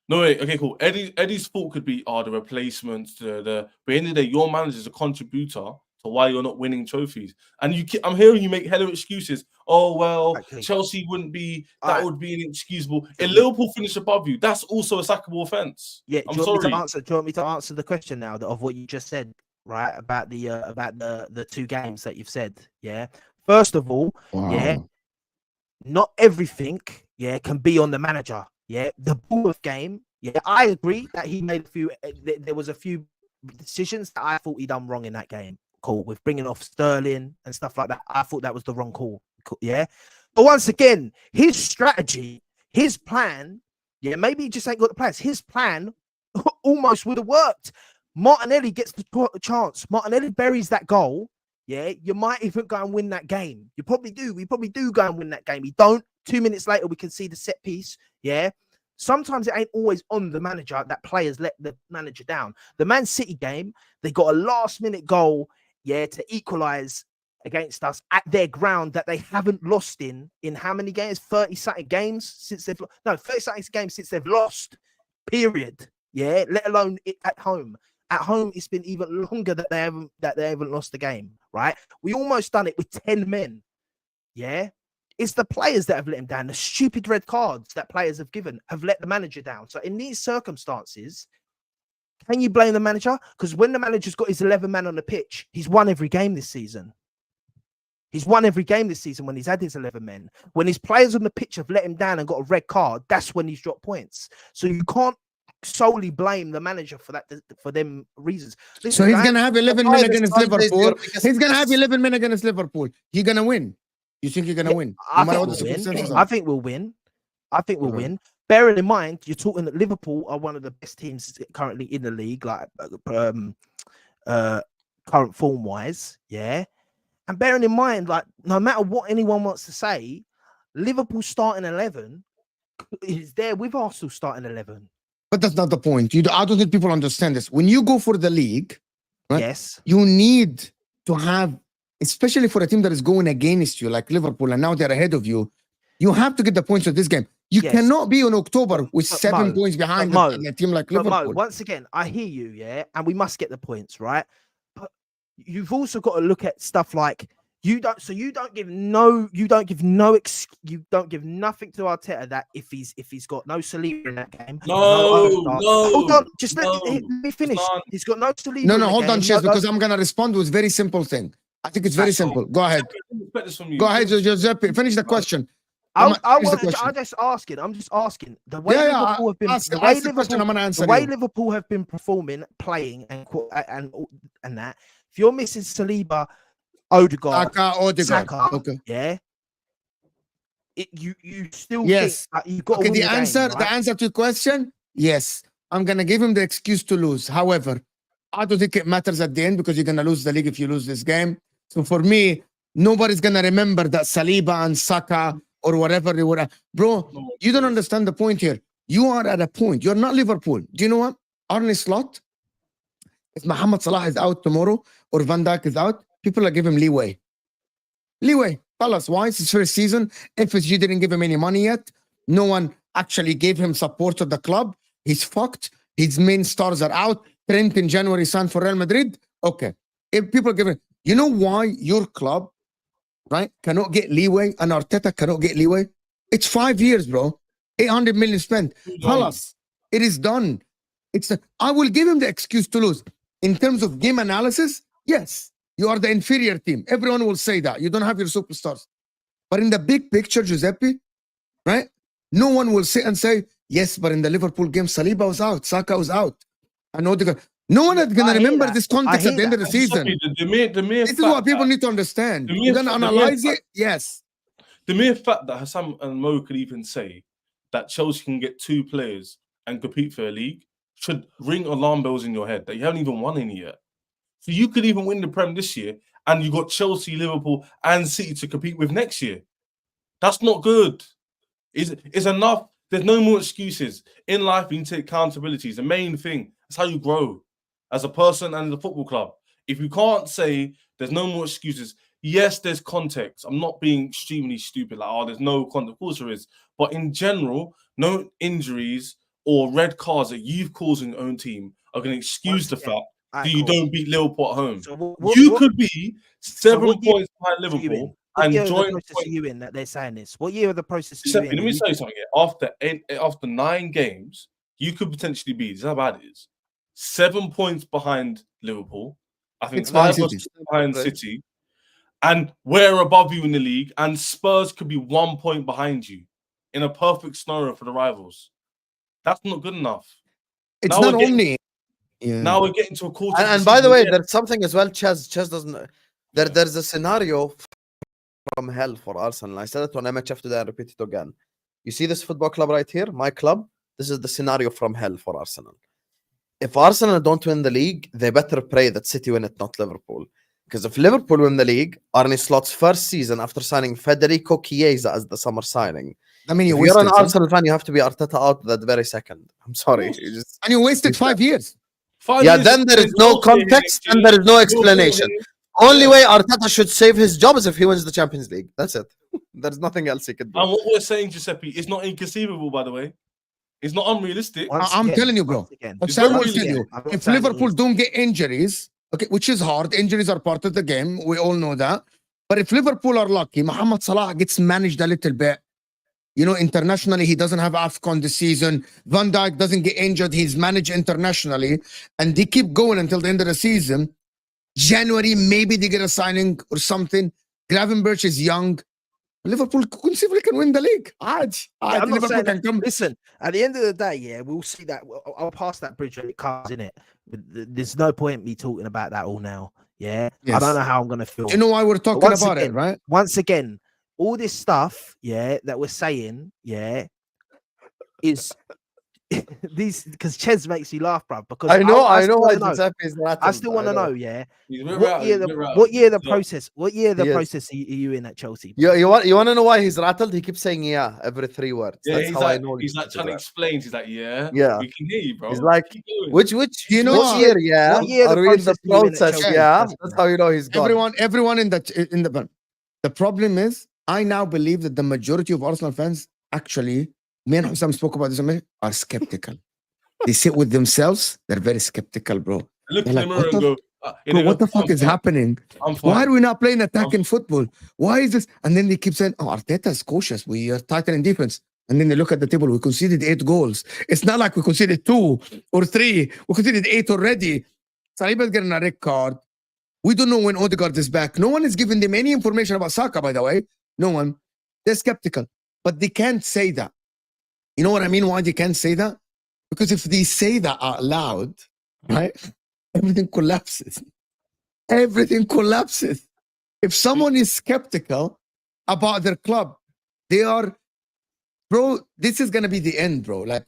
No, wait, okay, cool. Eddie's fault could be the replacements, but at the end of the day, your manager is a contributor to why you're not winning trophies. And I'm hearing you make hella excuses. Oh well, Exactly. Chelsea wouldn't be. Alright. Would be inexcusable. If Liverpool finish above you, that's also a sackable offense. Yeah, I'm do you want sorry. me to answer the question now of what you just said, right? About the 2 games that you've said. Yeah. First of all, yeah, not everything, can be on the manager. Yeah, the Bournemouth game. Yeah, I agree that he made a few. There was a few decisions that I thought he done wrong in that game. Cool, with bringing off Sterling and stuff like that. I thought that was the wrong call. Yeah, but once again, his strategy, his plan. Yeah, maybe he just ain't got the plans. His plan almost would have worked. Martinelli gets the chance. Martinelli buries that goal. Yeah, you might even go and win that game. You probably do. We probably do go and win that game. We don't. 2 minutes later, we can see the set piece. Yeah. Sometimes it ain't always on the manager that players let the manager down. The Man City game, they got a last-minute goal, to equalize against us at their ground that they haven't lost in how many games? 30-something games since they've 30-something games since they've lost. Period. Yeah, let alone it at home. At home, it's been even longer that they haven't lost the game. Right? We almost done it with 10 men. Yeah. It's the players that have let him down. The stupid red cards that players have given have let the manager down. So in these circumstances, can you blame the manager? Because when the manager's got his 11 men on the pitch, he's won every game this season. He's won every game this season when he's had his 11 men. When his players on the pitch have let him down and got a red card, that's when he's dropped points. So you can't solely blame the manager for that, for them reasons. Listen, so he's going to have 11 men against Liverpool. He's going to have 11 men against Liverpool. He's going to win. You think you're going to win? I think we'll win. I think we'll win. Bearing in mind, you're talking that Liverpool are one of the best teams currently in the league, like current form-wise, yeah? And bearing in mind, like, no matter what anyone wants to say, Liverpool starting 11 is there with Arsenal starting 11. But that's not the point. I don't think people understand this. When you go for the league, right, yes, you need to have, especially for a team that is going against you, like Liverpool, and now they're ahead of you, you have to get the points of this game. You cannot be in October with 7 points behind a team like Liverpool. Once again, I hear you, yeah, and we must get the points, right? But you've also got to look at stuff like you don't give nothing to Arteta that if he's got no Saliba in that game. No. Hold on, just let me finish. He's got no Saliba. No, hold on, Chess, because I'm gonna respond with a very simple thing. I think it's very simple. Go ahead. Go ahead, Giuseppe. Finish the question. I'm just asking. The way Liverpool have been, the way Liverpool have been performing, playing, and that. If you're missing Saliba, Odegaard, Saka, okay. Yeah. You still yes. think you've got to win the answer. game, right? The answer to your question, yes. I'm gonna give him the excuse to lose. However, I don't think it matters at the end because you're gonna lose the league if you lose this game. So for me, nobody's gonna remember that Saliba and Saka or whatever they were. Bro, you don't understand the point here. You are at a point. You're not Liverpool. Do you know what? Arne Slot, if Mohamed Salah is out tomorrow or Van Dijk is out, people are giving him leeway. Tell us why. It's his first season. FSG didn't give him any money yet. No one actually gave him support of the club. He's fucked. His main stars are out. Trent in January signed for Real Madrid. Okay. If people give it, you know why your club, right, cannot get leeway and Arteta cannot get leeway? It's 5 years, bro. 800 million spent. Tell us. It is done. I will give him the excuse to lose. In terms of game analysis, yes, you are the inferior team. Everyone will say that. You don't have your superstars. But in the big picture, Giuseppe, right, no one will sit and say, yes, but in the Liverpool game, Saliba was out, Saka was out. I know no one is going to remember this context at the end of the season. This is what people need to understand. You're going to analyze it? Yes. The mere fact that HUSAM and Mo could even say that Chelsea can get 2 players and compete for a league should ring alarm bells in your head that you haven't even won any yet. So you could even win the Prem this year and you got Chelsea, Liverpool and City to compete with next year. That's not good. It's enough. There's no more excuses. In life, you need to take accountability. It's the main thing. That's how you grow as a person and as a football club. If you can't say there's no more excuses, yes, there's context. I'm not being extremely stupid, like, oh, there's no context. Of course there is. But in general, no injuries or red cards that you've caused in your own team are going to excuse the fact that you don't beat Liverpool at home. So you could be 7 points behind Liverpool and year of the join. process are you in that they're saying this? What year of the process are you Let in? me tell you something. After 9 games, you could potentially be. This is how bad it is. 7 points behind Liverpool. I think 5 or 6 behind City. And we're above you in the league. And Spurs could be 1 point behind you in a perfect scenario for the rivals. That's not good enough. It's now not only. Now we're getting to a quarter. And by the way, there's something as well. Chess doesn't. There's a scenario from hell for Arsenal. I said it on MHF today. I repeat it again. You see this football club right here, my club. This is the scenario from hell for Arsenal. If Arsenal don't win the league, they better pray that City win it, not Liverpool. Because if Liverpool win the league, Arne Slot's first season after signing Federico Chiesa as the summer signing. I mean, if you're an Arsenal fan, you have to be Arteta out that very second. I'm sorry. And you wasted 5 years. Then there is no context and there is no explanation. Only way Arteta should save his job is if he wins the Champions League. That's it. There's nothing else he could do. And what we're saying, Giuseppe, is not inconceivable, by the way. It's not unrealistic. I'm telling you, bro. If Liverpool don't get injuries, okay, which is hard. Injuries are part of the game. We all know that. But if Liverpool are lucky, Mohamed Salah gets managed a little bit. You know, internationally, he doesn't have AFCON this season. Van Dijk doesn't get injured. He's managed internationally. And they keep going until the end of the season. January, maybe they get a signing or something. Gravenberch is young. Liverpool conceivably can win the league. Liverpool can come. Listen, at the end of the day, we'll see that. I'll pass that bridge when it comes, in it. There's no point me talking about that all now. Yeah, yes. I don't know how I'm gonna feel. Do you know why we're talking about it, right? Once again, all this stuff, that we're saying, is these because Ches makes you laugh, bro. Because I know why Giuseppe's I still want to know, what year the process are you in at Chelsea? You want to know why he's rattled? He keeps saying every 3 words. That's how I know. He's like trying to explain. He's like, we can hear you, bro. He's like, which year? What year are we in the process? That's how you know he's gone. Everyone in the problem is, I now believe that the majority of Arsenal fans actually. Me and HUSAM spoke about this, are skeptical. They sit with themselves. They're very skeptical, bro. Look in the mirror and go, what the fuck is happening? Why are we not playing attacking football? Why is this? And then they keep saying, Arteta is cautious. We are tightening defense. And then they look at the table. We conceded 8 goals. It's not like we conceded 2 or 3. We conceded 8 already. Saliba's getting a red card. We don't know when Odegaard is back. No one is giving them any information about Saka, by the way. No one. They're skeptical. But they can't say that. You know what I mean? Why they can't say that? Because if they say that out loud, right, everything collapses. Everything collapses. If someone is skeptical about their club, they are, bro, this is going to be the end, bro. Like,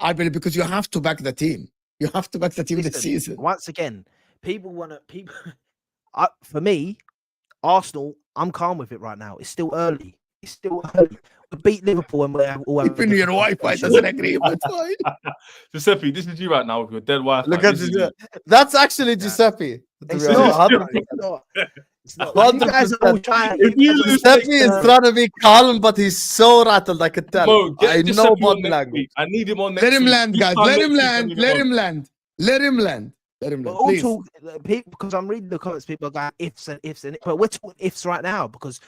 I believe because you have to back the team. You have to back the team this season. Once again, for me, Arsenal, I'm calm with it right now. It's still early. We beat Liverpool and we're all even your Wi-Fi doesn't agree with it. Giuseppe, this is you right now with your dead Wi-Fi. Look at this. That's actually Giuseppe. It's not. It's not. You guys are all trying. Giuseppe is trying to be calm, but he's so rattled. I could tell. Bro, I know body language. I need him on next week. Let him land, guys. Let him land. Let him land. Let him land. Let him land. All because I'm reading the comments, people are going ifs and ifs and but we're talking ifs right now because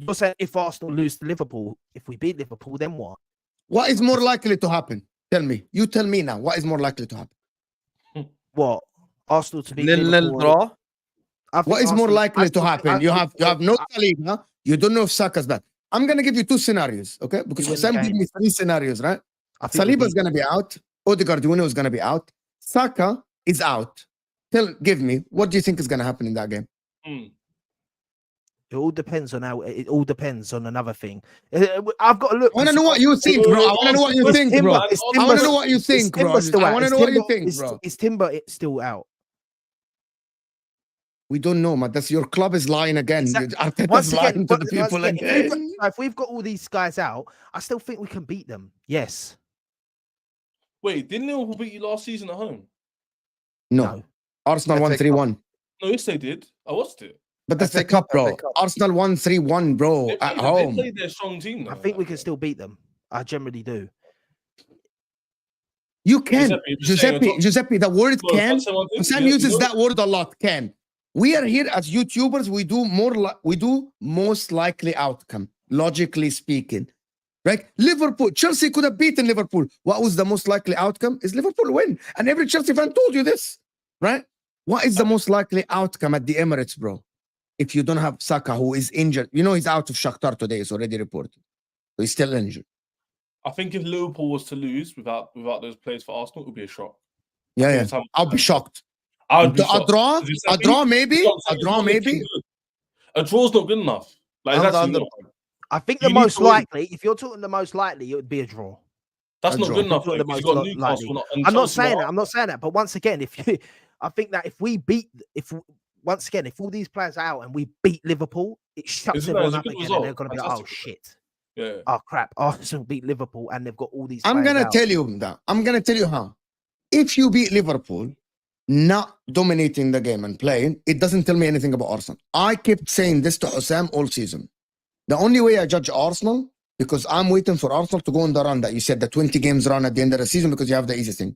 you're saying if Arsenal lose to Liverpool, if we beat Liverpool, then what? What is more likely to happen? Tell me. You tell me now. What is more likely to happen? What? Arsenal to beat Liverpool? Draw? What is more likely to happen? You have no Saliba. You don't know if Saka's back. I'm gonna give you 2 scenarios, okay? Because HUSAM gave me 3 scenarios, right? Saliba's gonna be out. Odegaard is gonna be out. Saka is out. Give me. What do you think is gonna happen in that game? It all depends on another thing. I've got to look. I want to know what you think, bro. I want to know what you think, bro. I want to know what you think, bro. I want to know what you think, bro. Is Timber still out? We don't know, man. That's your club is lying again. Once again, lying to the people again. If we've got all these guys out, I still think we can beat them. Yes. Wait, didn't Liverpool beat you last season at home? No. Arsenal won 3-1. No, yes, they did. I watched it. But that's FA the cup, bro. FA Cup. Arsenal won 3-1, bro, They at played, home. they played their strong team. I though, think we like, can still beat them. I generally do. You can. Giuseppe, you're just saying Giuseppe, the word No, can. that's the one thing. Sam uses that word a lot, can. We are here as YouTubers, we do most likely outcome, logically speaking. Right? Liverpool, Chelsea could have beaten Liverpool. What was the most likely outcome? Is Liverpool win. And every Chelsea fan told you this, right? What is the most likely outcome at the Emirates, bro? If you don't have Saka, who is injured, you know he's out of Shakhtar today, it's already reported. So he's still injured. I think if Liverpool was to lose without those players for Arsenal, it would be a shock. Yeah. I'll be shocked. I would be A shocked. draw, maybe. A draw, maybe. A draw's not good enough. Like, I'm it's the actually under- not. I think You the need most to win. likely, if you're talking the most likely, it would be a draw. That's A not draw. good enough. You're Though, the 'cause most you got likely. Newcastle. And I'm not Chelsea saying are- that. I'm not saying that. But once again, I think that if we beat, if all these players are out and we beat Liverpool, it shuts Isn't that everyone a up good again, result? and they're going to be like, oh Fantastic. shit, Yeah. oh crap, Arsenal beat Liverpool, and they've got all these. I'm players gonna out. tell you that. I'm gonna tell you how. If you beat Liverpool, not dominating the game and playing, it doesn't tell me anything about Arsenal. I kept saying this to Husam all season. The only way I judge Arsenal, because I'm waiting for Arsenal to go on the run that you said, the 20 games run at the end of the season, because you have the easy thing.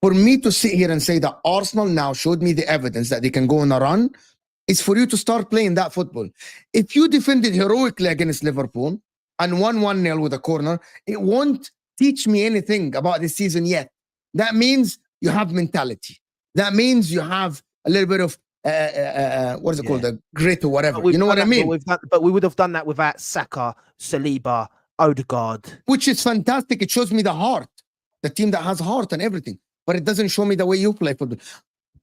For me to sit here and say that Arsenal now showed me the evidence that they can go on a run, is for you to start playing that football. If you defended heroically against Liverpool and won 1-0 with a corner, it won't teach me anything about this season yet. That means you have mentality. That means you have a little bit of what is it called, the grit or whatever. You know what I mean? But we would have done that without Saka, Saliba, Odegaard. Which is fantastic. It shows me the heart, the team that has heart and everything. But it doesn't show me the way you play football.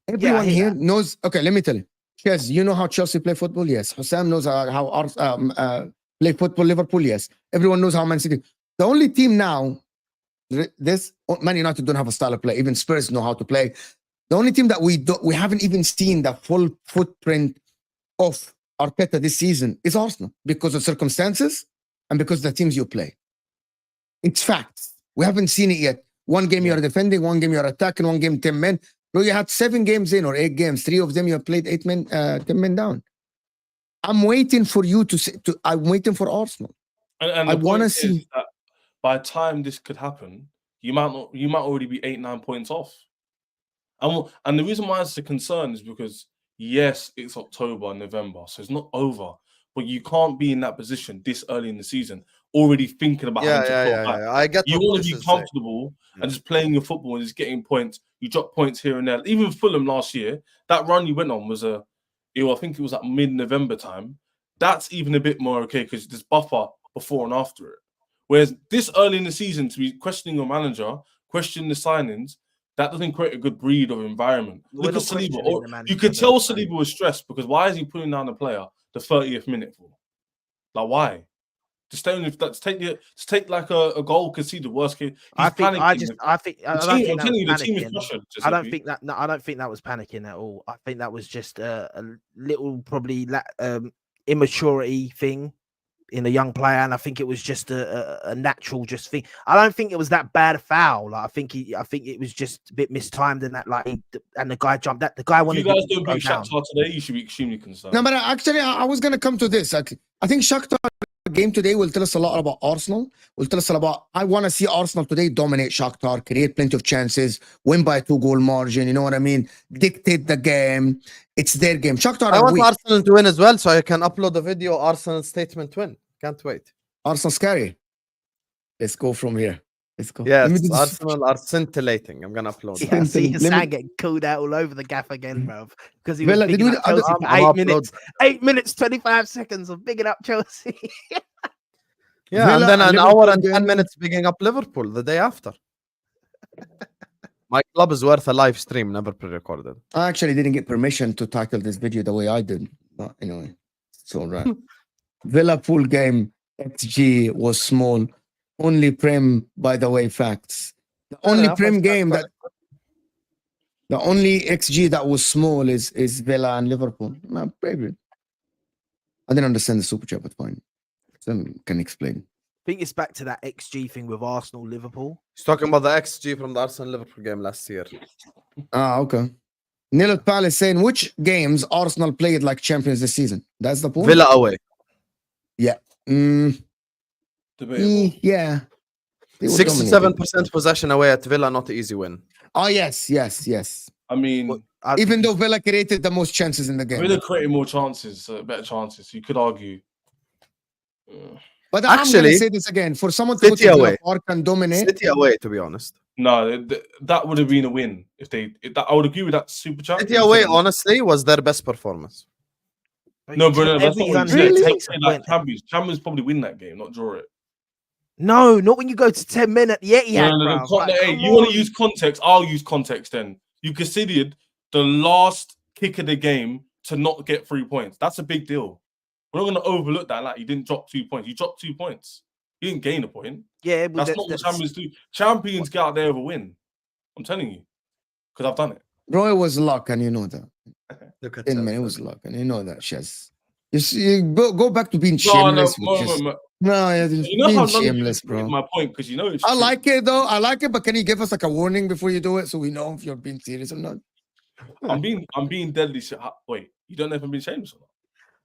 Everyone here knows. Okay, let me tell you. Yes, you know how Chelsea play football. Yes, Husam knows how play football. Liverpool. Yes, everyone knows how Man City. The only team now, this Man United don't have a style of play. Even Spurs know how to play. The only team that we haven't even seen the full footprint of Arteta this season is Arsenal, because of circumstances and because of the teams you play. It's facts. We haven't seen it yet. One game you're defending, one game you're attacking, one game 10 men. Bro, you had 7 games in or 8 games. 3 of them you have played 8 men, 10 men down. I'm waiting for you to say. I'm waiting for Arsenal. And I want to see. that by the time this could happen, you might already be 8-9 points off. And the reason why it's a concern is because, yes, it's October and November, so it's not over. But you can't be in that position this early in the season, already thinking about having to pull back. I get. You want to be comfortable and just playing your football and just getting points. You drop points here and there. Even Fulham last year, that run you went on was I think it was at mid-November time. That's even a bit more okay because there's buffer before and after it. Whereas this early in the season, to be questioning your manager, questioning the signings, that doesn't create a good breed of environment. Look at Saliba. You could tell Saliba was stressed because why is he putting down the player the 30th minute for? Like, why? Just take like a goal conceded. Worst case, I don't think that was panicking at all. I think that was just a little probably immaturity thing in a young player, and I think it was just a natural just thing. I don't think it was that bad a foul. Like, I think it was just a bit mistimed, and that and the guy jumped. That the guy wanted. If you guys don't beat Shakhtar today, you should be extremely concerned. No, but actually, I was going to come to this. I think Shakhtar game today will tell us a lot about Arsenal. Will tell us a lot about. I want to see Arsenal today dominate Shakhtar, create plenty of chances, win by 2-goal margin. You know what I mean? Dictate the game. It's their game. Shakhtar. I want Arsenal to win as well, so I can upload a video. Arsenal statement win. Can't wait. Arsenal scary. Let's go from here. Let's go. Yes, Arsenal are scintillating. I'm gonna upload. Yeah, see Hassan getting called out all over the gaff again, bro, because he was bigging up Chelsea for 8 minutes. 8 minutes, 25 seconds of bigging up Chelsea. Yeah, and then an hour and 10 minutes bigging up Liverpool the day after. My club is worth a live stream, never pre-recorded. I actually didn't get permission to title this video the way I did, but anyway, it's all right. Liverpool game XG was small. Only Prem, by the way, facts. The only Prem game that, the only XG that was small is Villa and Liverpool. No, baby. I didn't understand the super chat, but fine. Some can explain. I think it's back to that XG thing with Arsenal, Liverpool. He's talking about the XG from the Arsenal Liverpool game last year. Ah, okay. Nilot Palace saying, which games Arsenal played like champions this season? That's the point. Villa away. Mm, Debatable. yeah. They were dominated. 67% possession away at Villa, not an easy win. Oh, yes. I mean, Even though Villa created the most chances in the game. Villa created more chances, better chances. You could argue. But I'm Actually, going to say this again. For someone to go City to Villa away. Park and dominate, City away, to be honest. No, that would have been a win I would agree with that super chat. City away, honestly, was their best performance. No, bro, that's not what you said. Really? Like Champions probably win that game, not draw it. No, not when you go to 10 men at the Etihad, No, bruv. Like, hey, come you want on. to use context? I'll use context then. You conceded the last kick of the game to not get 3 points. That's a big deal. We're not going to overlook that. Like, you didn't drop 2 points. You dropped 2 points. You didn't gain a point. Yeah, That's not what champions do. Champions get out there with a win. I'm telling you, because I've done it. bro, it was luck, and you know that. Look at In man, it was luck, and you know that, Shez. You go back to being No, shameless. no, with just- no. No, yeah, You know being how none shameless, of you bro. my point, because you know it's I true. like it though. I like it, but can you give us like a warning before you do it so we know if you're being serious or not? I'm being deadly. Wait, you don't know if I'm being shameless or not?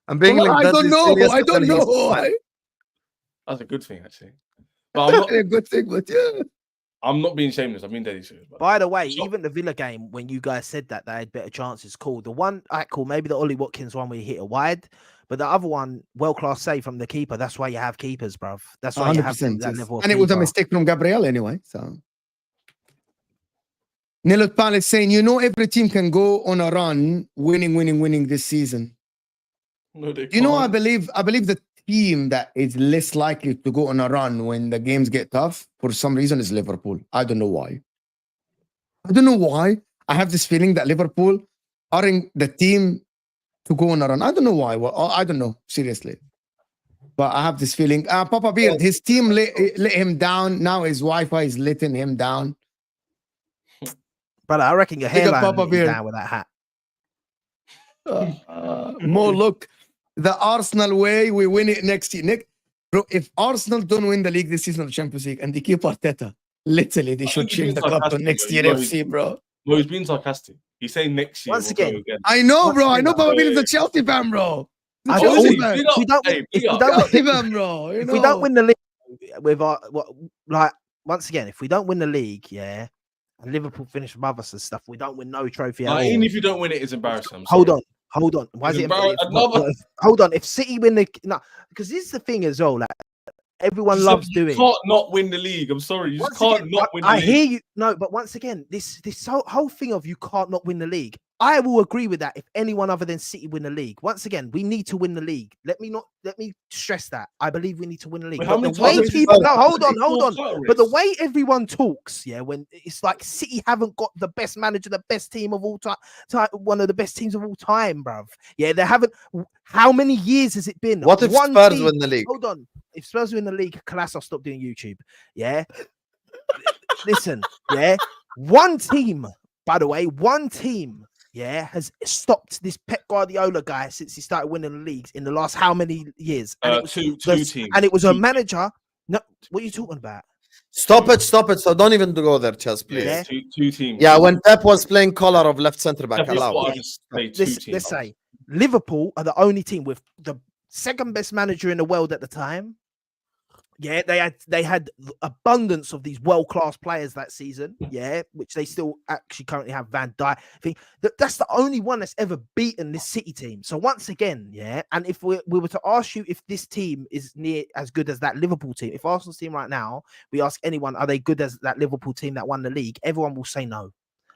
I'm being Well, like I don't know. I don't know. That's a good thing, actually. But I'm not. A good thing, but yeah. I'm not being shameless. I'm being deadly serious. But By the way, So- even the Villa game, when you guys said that they had better chances, cool. The one, cool, maybe the Ollie Watkins one where you hit it wide, but the other one, world-class save from the keeper. That's why you have keepers, bruv. That's why you have 100%. that Yes. level of And it was a keeper. mistake from Gabriel anyway. So Nilot Pan is saying, you know, every team can go on a run, winning this season. No, they You know, I can't. believe the team that is less likely to go on a run when the games get tough for some reason is Liverpool. I don't know why. I have this feeling that Liverpool aren't the team to go on a run. I don't know why. Well, I don't know, seriously. But I have this feeling. Papa Beard, his team let him down. Now his Wi-Fi is letting him down. Brother, I reckon your Big up hairline Papa is Beard. down with that hat. Mo, look, the Arsenal way, we win it next year. Nick, bro, if Arsenal don't win the league this season of the Champions League and they keep Arteta, literally they should think he's change the being club to sarcastic, next though. year You know, FC, bro. No, he's being sarcastic. He's saying next year. Once we'll go again, I know, bro. I know Once Papa Beard is a again. Chelsea fan, bro. I Chelsea don't- Chelsea, fan. big up. If we don't Hey, win- big if we up. don't- Chelsea fan, bro. You If know. we don't win the league with our like once again, if we don't win the league, yeah, and Liverpool finish above us and stuff, we don't win no trophy at all. Even if you don't win it, it's embarrassing. I'm Hold sorry. on. Why is It's it embarrassing. hold on? If City win the because this is the thing as well, like everyone You loves doing. can't not win the league. I'm sorry. You just Once can't again, not win the I league. hear you. No, but once again, this whole thing of you can't not win the league. I will agree with that if anyone other than City win the league. Once again, we need to win the league. Let me stress that. I believe we need to win the league. Wait, how But many the way times people, no, hold on. title But the race? way everyone talks, yeah, when it's like City haven't got the best manager, the best team of all time, one of the best teams of all time, bruv. Yeah, they haven't. How many years has it been? What if One Spurs team- win the league? Hold on. If Spurs win the league, I'll stop doing YouTube. Yeah. Listen, yeah. One team, by the way, yeah, has stopped this Pep Guardiola guy since he started winning the leagues in the last how many years? And it was Two the- teams. and it was a Two- manager. No, what are you talking about? Stop it. So don't even go there, Chess, please. Yeah, Yeah, two teams. when Pep was playing collar of left centre back, That's allow what it. I just say. Two teams. Let's say Liverpool are the only team with the second best manager in the world at the time. Yeah, they had abundance of these world-class players that season, yeah, which they still actually currently have. Van Dijk. I think that's the only one that's ever beaten this City team. So once again, yeah, and if we were to ask you if this team is near as good as that Liverpool team, if Arsenal's team right now, we ask anyone, are they good as that Liverpool team that won the league? Everyone will say no.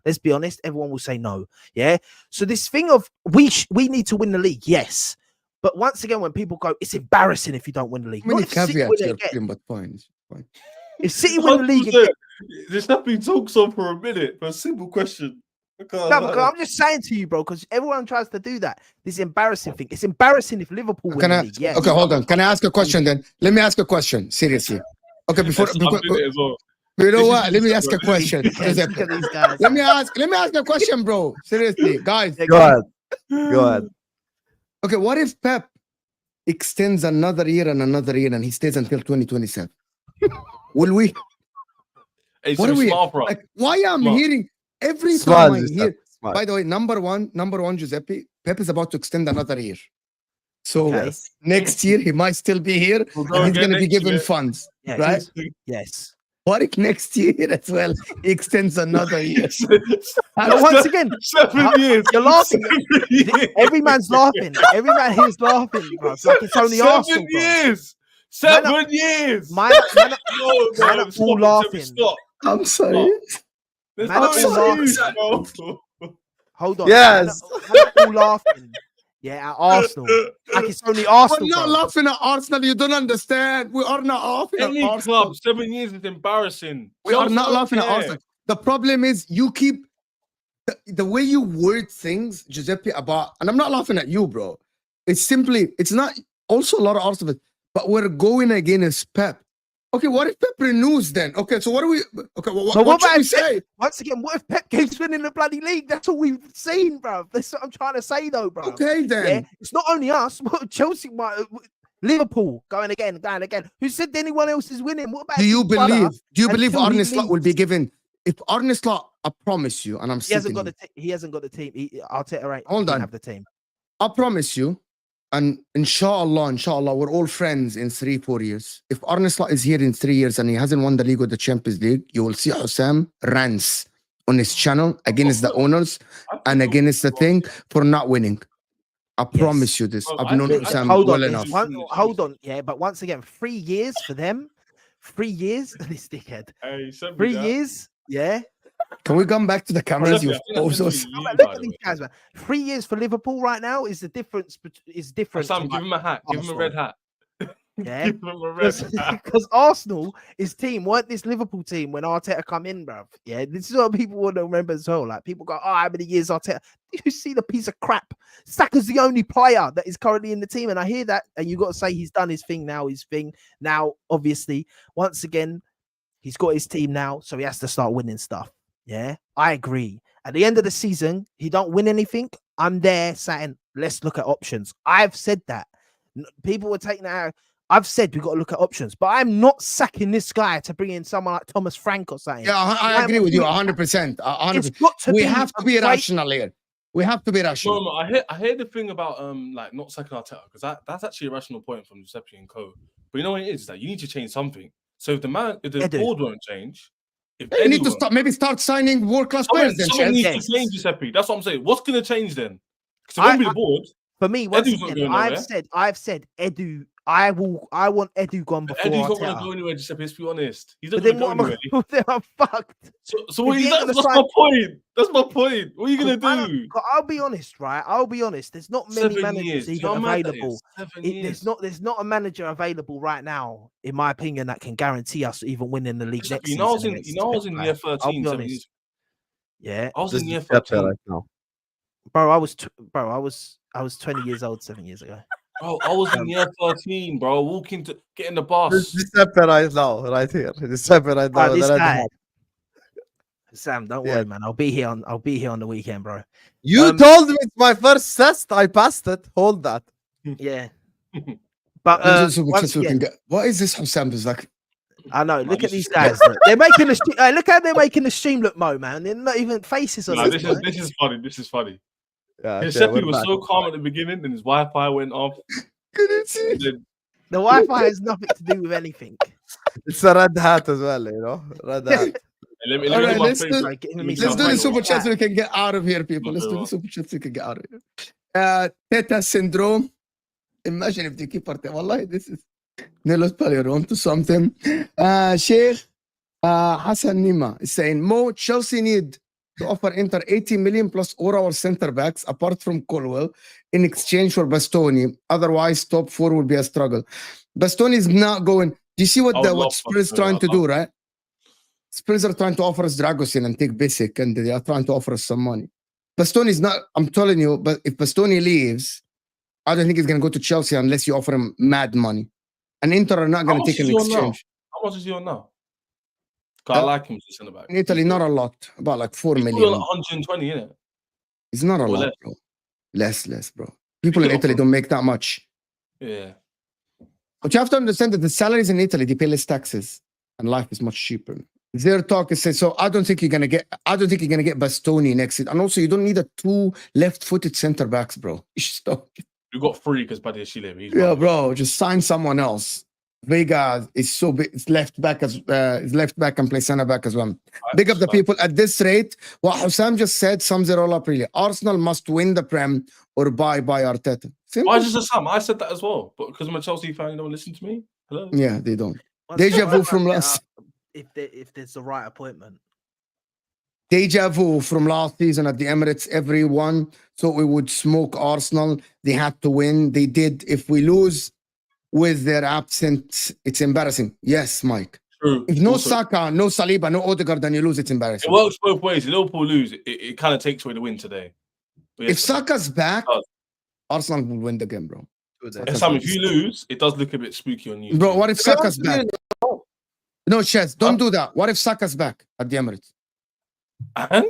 Let's be honest, everyone will say no. Yeah. So this thing of we need to win the league, yes. But once again, when people go, it's embarrassing if you don't win the league. Many Not if City caveats win it you're again. putting, but fine. If City win the league again, This has been talks on for a minute for a simple question. no, because I'm just saying to you, bro, because everyone tries to do that. This embarrassing thing. It's embarrassing if Liverpool win the league. Yeah. Okay, hold on. Can I ask a question then? Let me ask a question. Seriously. Okay, before I've done it as well. you know This what? is Let me just- ask a question. Yeah, look at these guys. Let me ask a question, bro. Seriously, guys. Go ahead. Go ahead. Okay, what if Pep extends another year and he stays until 2027? Will we? Hey, What so are we? smart, bro. Like, why I'm Smart. hearing every Smart, time I this hear Smart. by the way, number one, Giuseppe, Pep is about to extend another year. So Okay. Yes. next year he might still be here, We'll go and he's again going to be next given year. funds, Yes. right? Yes. What if next year as well he extends another year? But once again, 7 years. you're laughing. 7 years. Every man's laughing. Every man here is laughing, bro. It's like it's only 7 Arsenal, bro. years. Man 7 years. Man No, man are stop all it, laughing. Stop. I'm sorry. There's Man no are all excuse, laughing. bro. Hold on. Yes. Man are all laughing. Yeah, at Arsenal. Like it's only Arsenal, We're not bro. laughing at Arsenal. You don't understand. We are not laughing at Any Arsenal. club, 7 years is embarrassing. We are Chelsea not don't laughing at care. Arsenal. The problem is you keep the way you word things, Giuseppe, about, and I'm not laughing at you, bro. It's simply, it's not also a lot of Arsenal, but we're going against Pep. Okay, what if Pep renews then? Okay, so what do we? Okay, well, So what should about we if Pep- say? Once again, what if Pep keeps winning the bloody league? That's all we've seen, bro. That's what I'm trying to say, though, bro. Okay, then. Yeah, it's not only us. Chelsea, Liverpool going again. Who said anyone else is winning? What about Do you his brother believe until he Arne Slot will leaves? be given? If Arne Slot, I promise you, and I'm He hasn't sitting got here, he hasn't got the team. Arteta, right? Hold He on. have the team. I promise you, and inshallah, we're all friends in 3-4 years. If Arne Slot is here in 3 years and he hasn't won the league or the Champions League, you will see HUSAM rants on his channel against the owners and against the thing for not winning. I promise you this. Bro, I've I known think- HUSAM Hold well on, enough. hold on. Yeah, but once again, 3 years for them. 3 years. This dickhead. Hey, send me 3 that. years. Yeah. Can we come back to the cameras? Giuseppe, You I think that's bozos. between you, Look by at the these way. guys, man. 3 years for Liverpool right now is the difference. Is different. Sam, to, give him a hat. Give him a Arsenal. red hat. Yeah. Give him a red hat. Because Arsenal, his team weren't this Liverpool team when Arteta come in, bruv. Yeah, this is what people want to remember as well. Like people go, oh, how many years Arteta? You see the piece of crap. Saka's the only player that is currently in the team, and I hear that, and you got to say he's done his thing now. Now, obviously, once again, he's got his team now, so he has to start winning stuff. Yeah, I agree. At the end of the season, he don't win anything. I'm there saying, let's look at options. I've said that. People were taking it out. I've said we've got to look at options, but I'm not sacking this guy to bring in someone like Thomas Frank or something. Yeah, I agree with you 100%. 100%. It's got to We be have to be a great- rational here. We have to be rational. No, I hear the thing about like not sacking Arteta because that's actually a rational point from Giuseppe and Co. But you know what it is that you need to change something. So if the Edu. board won't change, if You need Edu to won't- start signing world-class players then, someone Chels. needs Yes. to change Giuseppe. That's what I'm saying. What's going to change then? Because it won't be the board. For me, once Edu's not again, going I've said Edu. I want Edu gone before Edu's not going to Arteta. go anywhere, Giuseppe. Let's be honest. He's But not going then to what go am anywhere. then I'm fucked. So what If he ain't that's gonna my point. That's my point. What are you going to do? I'll be honest, right? I'll be honest. There's not many 7 managers years. Do you even know how mad that available. is? 7 There's years. not a manager available right now, in my opinion, that can guarantee us even winning the league next You know, I was season. in, I was in year 13. I'll be 7 honest. years. Yeah, I was This in is year Pep 13. right now. bro. I was 20 years old 7 years ago. Bro, I was in year 13, bro. Walking to get in the bus. This is Giuseppe right now, right here. Giuseppe right now. Oh, this the red guy. hat. Sam, don't Yeah. worry, man. I'll be here on the weekend, bro. You told me it's my first test. I passed it. Hold that. Yeah. But once again, What is this HUSAM? Is like, I know. Look at this these is- guys. Look. They're making the look how they're making the stream look, Mo, man. They're not even faces on Nah, this. this is funny. This is funny. Yeah, okay, Giuseppe we're was back. so calm at the beginning, and his Wi-Fi went off. couldn't see. And then, The Wi-Fi has nothing to do with anything. It's a red hat as well, you know? Red hat. let me All do right, my let's favorite. do- Like, give me Let's Let's some do the money. super chats so we can get out of here, people. Let's do the Well. super chats so we can get out of here. Teta syndrome. Imagine if they keep Arteta. Wallahi, this is Nelos Palero onto something. Sheikh Hassan Nima is saying, Mo, Chelsea need to offer Inter 80 million plus all our center backs apart from Colwell in exchange for Bastoni. Otherwise, top 4 will be a struggle. Bastoni is not going. Do you see what I would what love Spurs Bastoni. trying to I'd do, love- right? Spurs are trying to offer us Dragosin and take basic, and they are trying to offer us some money. Bastoni is not, I'm telling you, but if Bastoni leaves, I don't think he's going to go to Chelsea unless you offer him mad money. And Inter are not How going to much take is an he on now? exchange. How much is he on now? 'Cause I like him as a centre back. In Italy, not a lot, about like 4 He's million. probably on 120, isn't it? It's not a or lot, less. bro. Less, bro. People in could Italy offer- don't make that much. Yeah. But you have to understand that the salaries in Italy, they pay less taxes and life is much cheaper. Their talk is so. I don't think you're gonna get. I don't think you're gonna get Bastoni next season. And also, you don't need a 2 left-footed center backs, bro. You just don't. You got 3 because Badiashile. He's Yeah, rubbish. bro. Just sign someone else. Vega is so big. It's left back as is left back and play center back as well. Big up the people at this rate. What HUSAM just said sums it all up really. Arsenal must win the Prem or buy Arteta. Simple. Why just a Sam? I said that as well, but because I'm a Chelsea fan, you don't listen to me. Hello. Yeah, they don't. Once Deja they vu work from it last. out, if there's the right appointment. Deja vu from last season at the Emirates. Everyone thought we would smoke Arsenal. They had to win. They did. If we lose with their absence, it's embarrassing. Yes, Mike. True. If no Also, Saka, no Saliba, no Odegaard, then you lose, it's it embarrassing. works both ways. If Liverpool lose, it kind of takes away the win today. But If yes, Saka's back, does. Arsenal will win the game, bro. Sam, if you lose, it does look a bit spooky on you. Bro, what if To be Saka's honest with you, back? No, Shez, don't do that. What if Saka's back at the Emirates? And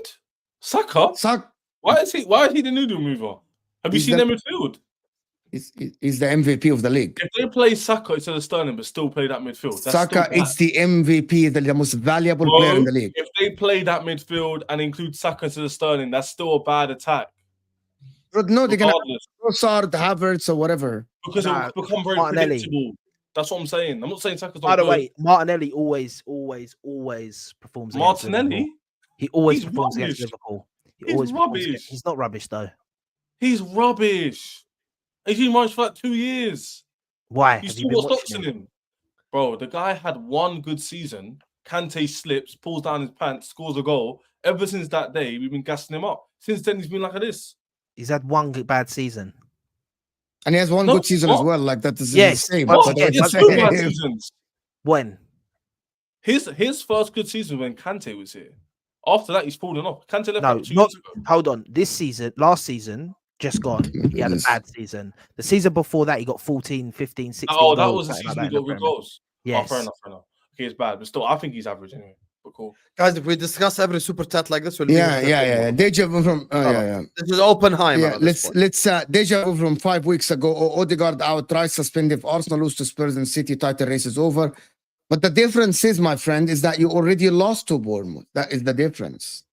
Saka? Saka Why is he the noodle mover? Have you He's seen the- them midfield? is the MVP of the league. If they play Saka instead of Sterling, but still play that midfield, that's Saka still is the MVP, the most valuable Bro, player in the league. If they play that midfield and include Saka instead of Sterling, that's still a bad attack. But no, they're gonna Regardless, Trossard, Havertz, or whatever. because it Nah, will become very Martinelli. predictable. That's what I'm saying. I'm not saying Saka's By not the good. way, Martinelli always performs. Against Liverpool. Martinelli, He always He's performs against rubbish. Liverpool. He He's always performs rubbish. He's not rubbish though. he's rubbish. He's been managed for like 2 years. Why? You Have see you been what stops watching in him, bro. The guy had one good season. Kante slips, pulls down his pants, scores a goal. Ever since that day, we've been gassing him up. Since then, he's been like this. He's had one bad season. And he has one No, good season as what? well. Like that is Yes, the same. once But again, that's He's the had 2 bad same. seasons. When? His first good season when Kante was here. After that, he's fallen off. Kante left No, like 2 not- years ago. Hold on. This season, last season, just gone. He had a Yes. bad season. The season before that, he got 14, 15, 16 Oh, that goals, was the something season like he that in got the good Premier. goals. Yes. Oh, fair enough. Okay, it's bad, but still, I think he's average anyway. But cool. Guys, if we discuss every super chat like this, we'll Yeah. Deja vu from yeah. This is Oppenheimer. Yeah, at this let's point. deja vu from 5 weeks ago. Odegaard out, Rice suspended. If Arsenal lose to Spurs and City, title race is over. But the difference is, my friend, is that you already lost to Bournemouth. That is the difference.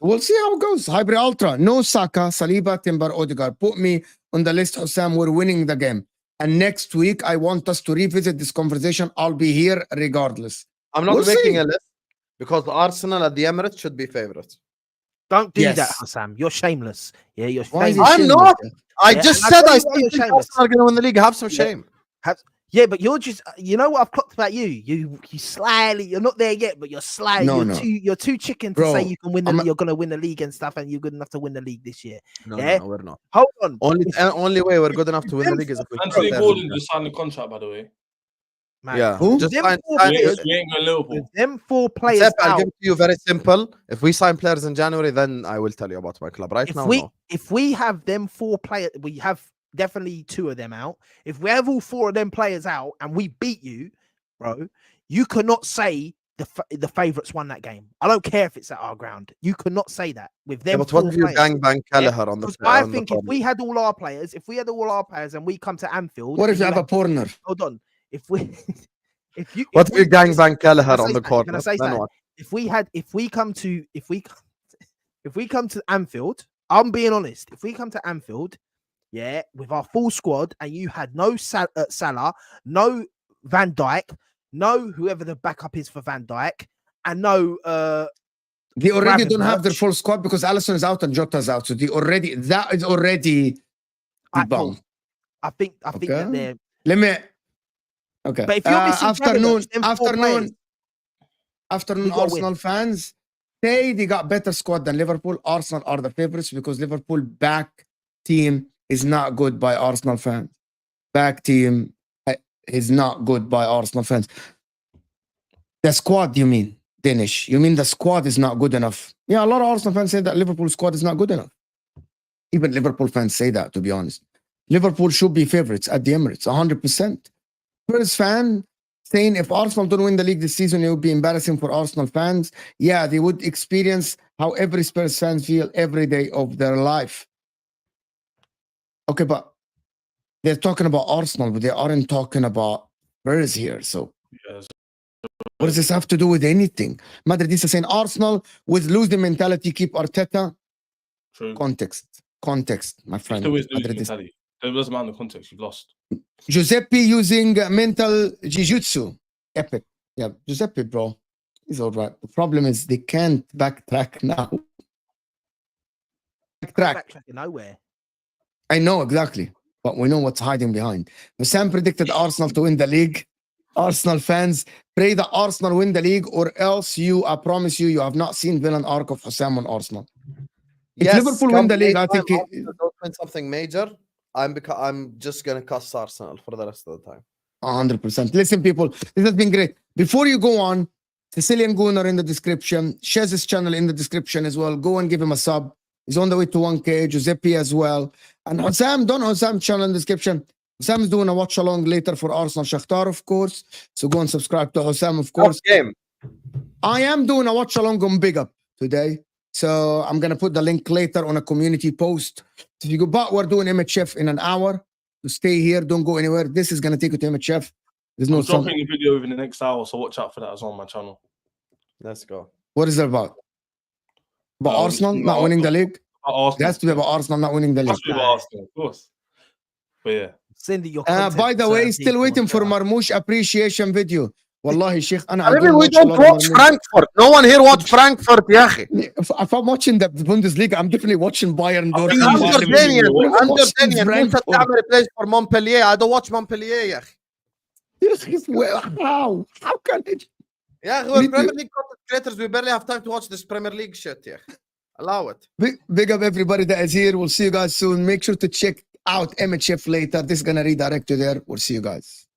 We'll see how it goes. Hybrid Ultra, no Saka, Saliba, Timber, Odegaard. Put me on the list, HUSAM. We're winning the game. And next week, I want us to revisit this conversation. I'll be here regardless. I'm not We'll making see. a list because Arsenal at the Emirates should be favorites. Don't do Yes. that, Hassan. You're shameless. Yeah, you're Why is shameless. he I'm shameless? not. I Yeah, just and I said tell I you why still you're think shameless. Arsenal are going to win the league. Have some Yeah. shame. Yeah, but you're just, you know what I've clocked about you? You slyly, you're not there yet, but you're sly. No, you're too chicken to Bro, say you can win I'm a- you're gonna win the league and stuff, and you're good enough to win the league this year. No, Yeah. no, we're not. Hold on. Only way we're good enough to win the league is if we Anthony start Gordon everything. just signed the contract, by the way. Man. Yeah. Who? Just Them sign, four sign- players- We ain't going Liverpool. With them 4 players Sep, I'll out, give it to you very simple. If we sign players in January, then I will tell you about my club. Right now, no. if we have them 4 players, we have definitely 2 of them out. If we have all 4 of them players out and we beat you, bro, you cannot say the favourites won that game. I don't care if it's at our ground. You cannot say that with Yeah, them. but what 4 if you players. gangbang Kelleher on the Because I on the think if corner? we had all our players, and we come to Anfield, What if and you have a corner? hold on, if we, if you, What if you gangbang Kelleher Can I on say the that? corner? Can I say Then that? what? if we come to Anfield, I'm being honest. If we come to Anfield, yeah, with our full squad, and you had no Salah, no Van Dijk, no whoever the backup is for Van Dijk, and no They already don't have their Gravenberch. full squad because Alisson is out and Jota's out. So that is already Alright, cool. debunked. I think that Okay. they're. Let me. Okay. But if you're missing Gravenberch, them 4 players, afternoon we gotta Arsenal win. fans say they got better squad than Liverpool. Arsenal are the favorites because Liverpool back team is not good by Arsenal fans. Back team is not good by Arsenal fans. The squad, you mean, Danish? You mean the squad is not good enough? Yeah, a lot of Arsenal fans say that Liverpool squad is not good enough. Even Liverpool fans say that, to be honest. Liverpool should be favorites at the Emirates, 100%. Spurs fan saying if Arsenal don't win the league this season, it would be embarrassing for Arsenal fans. Yeah, they would experience how every Spurs fans feel every day of their life. Okay, but they're talking about Arsenal, but they aren't talking about Spurs here. So Yes. What does this have to do with anything? Madridista saying Arsenal with losing mentality keep Arteta. True. Context, my friend. Still is losing Madridista. mentality. It doesn't matter the context. You've lost. Giuseppe using mental jiu-jitsu. Epic. Yeah, Giuseppe, bro. He's all right. The problem is they can't backtrack now. Backtracking nowhere. I know exactly, but we know what's hiding behind. Sam predicted Arsenal to win the league. Arsenal fans, pray that Arsenal win the league, or else I promise you have not seen villain arc of HUSAM on Arsenal. If Liverpool win the league, I think don't win something major. I'm just gonna cuss Arsenal for the rest of the time. 100%. Listen, people, this has been great. Before you go on, Sicilian Gunnar in the description, Shez's channel in the description as well. Go and give him a sub. He's on the way to 1K. Giuseppe as well. And HUSAM, don't HUSAM channel in the description. HUSAM is doing a watch along later for Arsenal Shakhtar, of course. So go and subscribe to HUSAM, of course. Game. I am doing a watch along on Big Up today. So I'm going to put the link later on a community post. So if you go back, we're doing MHF in an hour. So stay here. Don't go anywhere. This is going to take you to MHF. There's no I'm dropping a video within the next hour, so watch out for that as well on my channel. Let's go. What is it about? About Arsenal not winning the league? It has to be about Arsenal not winning the league. Arsenal, of course. But yeah. Send it your By the way, still waiting for Marmoush appreciation video. Wallahi, Sheikh, we don't watch Frankfurt. No one here watch Frankfurt, ya akhi. If I'm watching the Bundesliga, I'm definitely watching Bayern Dortmund. Under plays for Montpellier. I don't watch Montpellier, ya akhi. How can it? Yeah, we're Premier League content creators. We barely have time to watch this Premier League shit, yeah. Allow it. Big up everybody that is here. We'll see you guys soon. Make sure to check out MHF later. This is going to redirect you there. We'll see you guys.